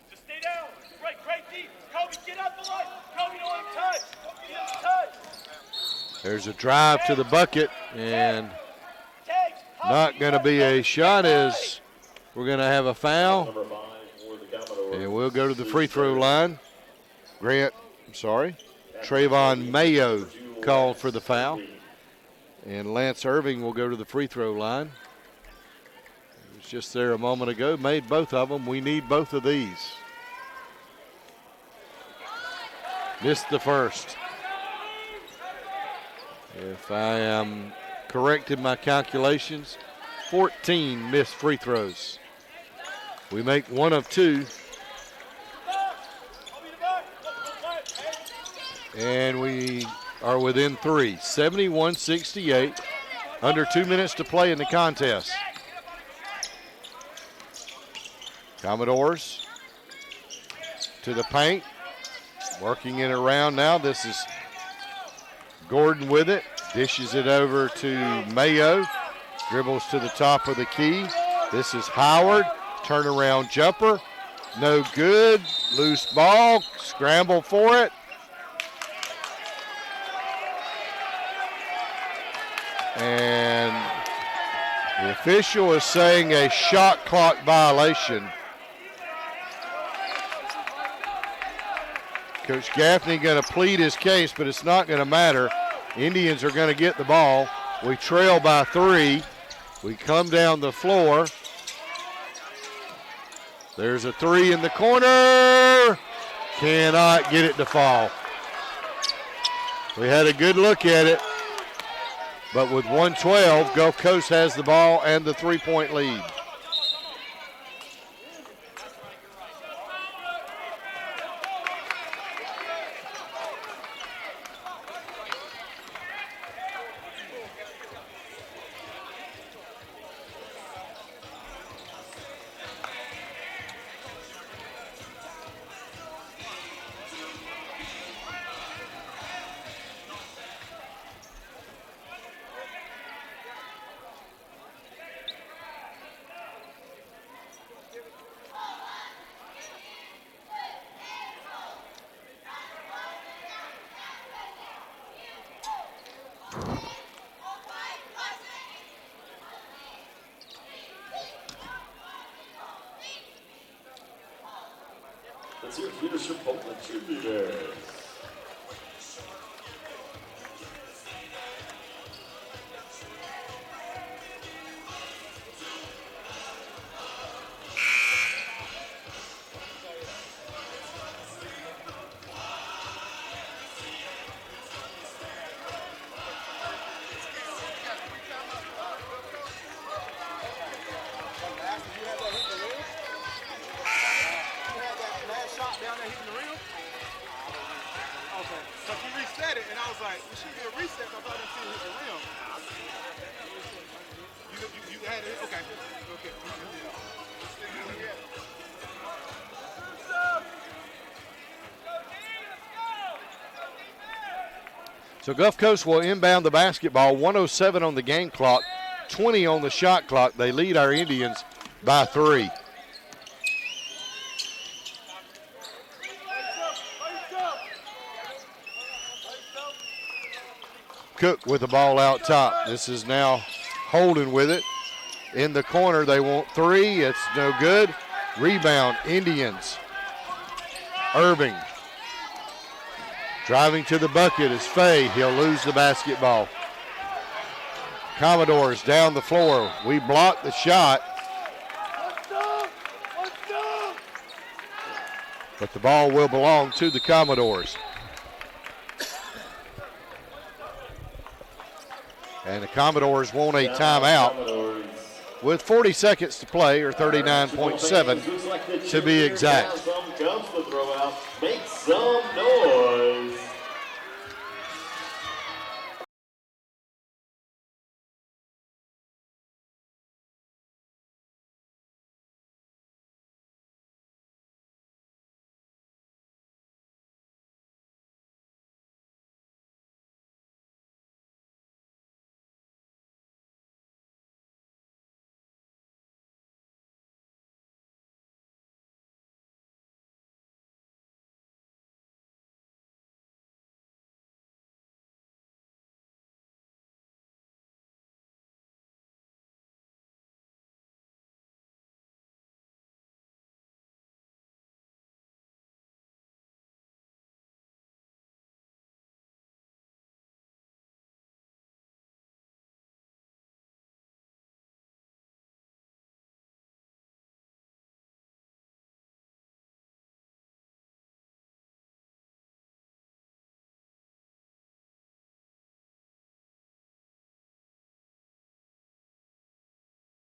[SPEAKER 4] Just stay down. Right, deep. Kobe, get up the line. Kobe, don't let him touch. Get him touch.
[SPEAKER 7] There's a drive to the bucket, and not going to be a shot as we're going to have a foul. And we'll go to the free throw line. Trayvon Mayo called for the foul. And Lance Irving will go to the free throw line. He was just there a moment ago, made both of them. We need both of these. Missed the first. If I am correct in my calculations, 14 missed free throws. We make one of two. And we are within 3, 71-68, under 2 minutes to play in the contest. Commodores to the paint, working it around now. This is Gordon with it. Dishes it over to Mayo. Dribbles to the top of the key. This is Howard. Turnaround jumper. No good. Loose ball. Scramble for it. And the official is saying a shot clock violation. Coach Gaffney going to plead his case, but it's not going to matter. Indians are going to get the ball. We trail by 3. We come down the floor. There's a 3 in the corner. Cannot get it to fall. We had a good look at it, but with 1:12, Gulf Coast has the ball and the 3-point lead.
[SPEAKER 1] Let's hear it for the Chipola cheerleaders.
[SPEAKER 7] So Gulf Coast will inbound the basketball. 1:07 on the game clock, 20 on the shot clock. They lead our Indians by 3. Cook with the ball out top. This is now Holden with it. In the corner, they want 3. It's no good. Rebound, Indians. Irving. Driving to the bucket is Fay. He'll lose the basketball. Commodores down the floor. We block the shot. But the ball will belong to the Commodores. And the Commodores want a timeout with 40 seconds to play, or 39.7 to be exact.
[SPEAKER 1] Make some noise.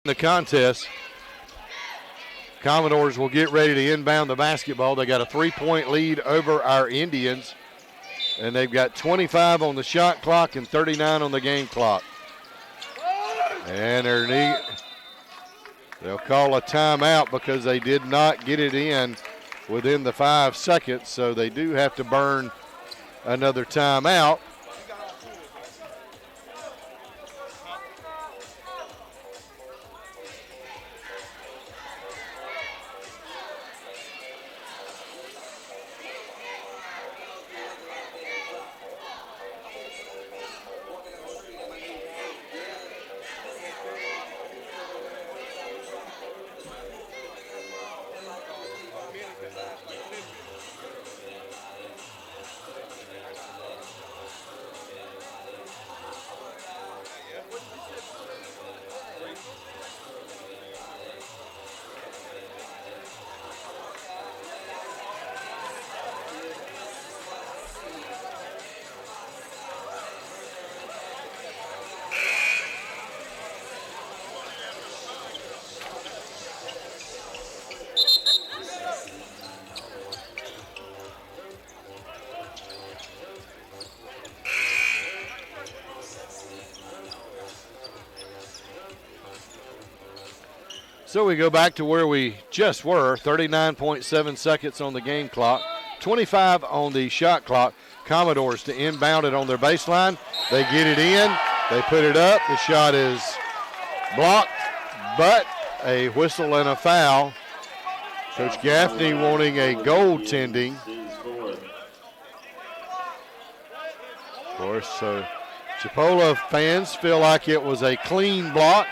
[SPEAKER 7] The contest. Commodores will get ready to inbound the basketball. They got a 3-point lead over our Indians, and they've got 25 on the shot clock and 39 on the game clock. And they'll call a timeout because they did not get it in within the 5 seconds, so they do have to burn another timeout. So we go back to where we just were, 39.7 seconds on the game clock, 25 on the shot clock. Commodores to inbound it on their baseline. They get it in, they put it up. The shot is blocked, but a whistle and a foul. Coach Gaffney wanting a goaltending. Of course, so Chipola fans feel like it was a clean block.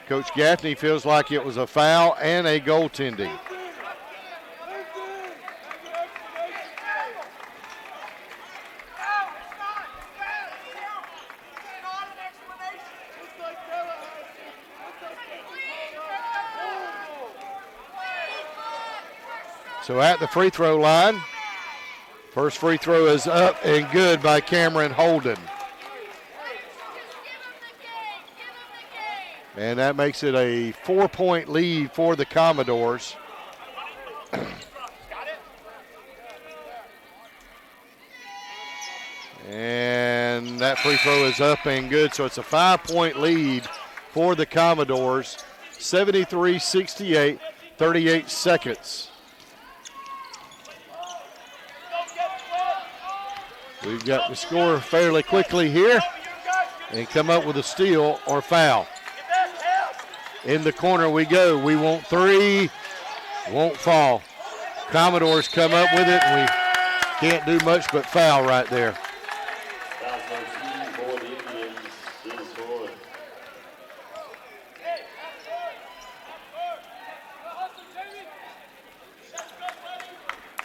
[SPEAKER 7] Coach Gaffney feels like it was a foul and a goaltending. So at the free throw line, first free throw is up and good by Cameron Holden. And that makes it a 4-point lead for the Commodores. And that free throw is up and good, so it's a 5-point lead for the Commodores. 73-68, 38 seconds. We've got to score fairly quickly here and come up with a steal or foul. In the corner we go. We want three. Won't fall. Commodores come up with it, and we can't do much but foul right there.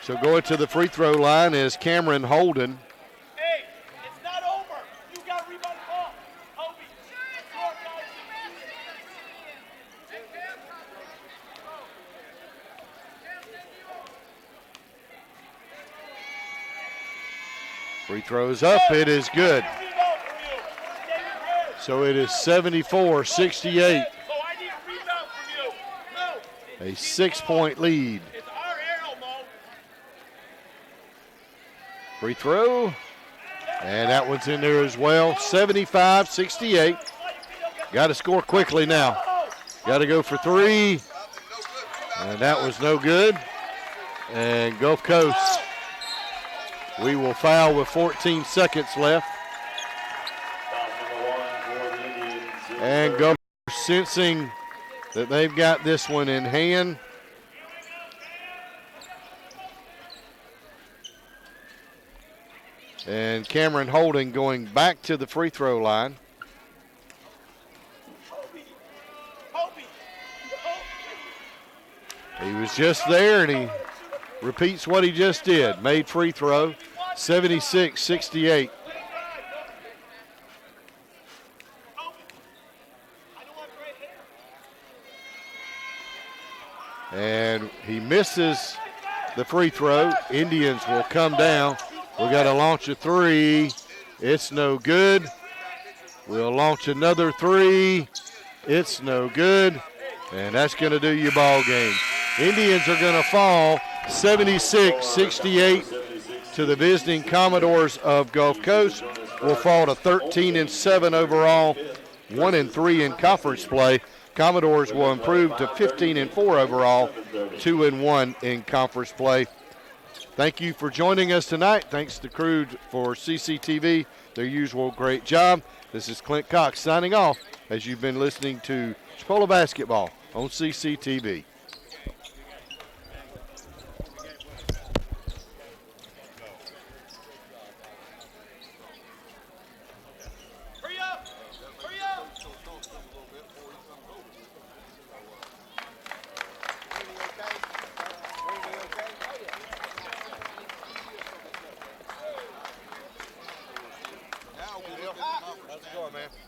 [SPEAKER 7] So going to the free throw line is Cameron Holden.
[SPEAKER 4] Hey, it's not over. You got to rebound the ball. Kobe.
[SPEAKER 7] Free throws up. It is good. So it is 74-68. A 6-point lead. Free throw, and that one's in there as well. 75-68. Got to score quickly now. Got to go for three, and that was no good. And Gulf Coast, we will foul with 14 seconds left. And Gulf Coast sensing that they've got this one in hand. And Cameron Holden going back to the free throw line. He was just there, and he repeats what he just did. Made free throw, 76-68. And he misses the free throw. Indians will come down. We got to launch a three. It's no good. We'll launch another three. It's no good. And that's going to do your ball game. Indians are going to fall 76-68 to the visiting Commodores of Gulf Coast. Will fall to 13-7 overall, 1-3 in conference play. Commodores will improve to 15-4 overall, 2-1 in conference play. Thank you for joining us tonight. Thanks to crew for CCTV, their usual great job. This is Clint Cox signing off as you've been listening to Chipola Basketball on CCTV.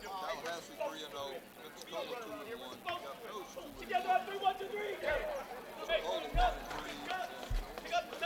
[SPEAKER 6] Tallahassee 3-0, Pensacola 2-1. Got those two.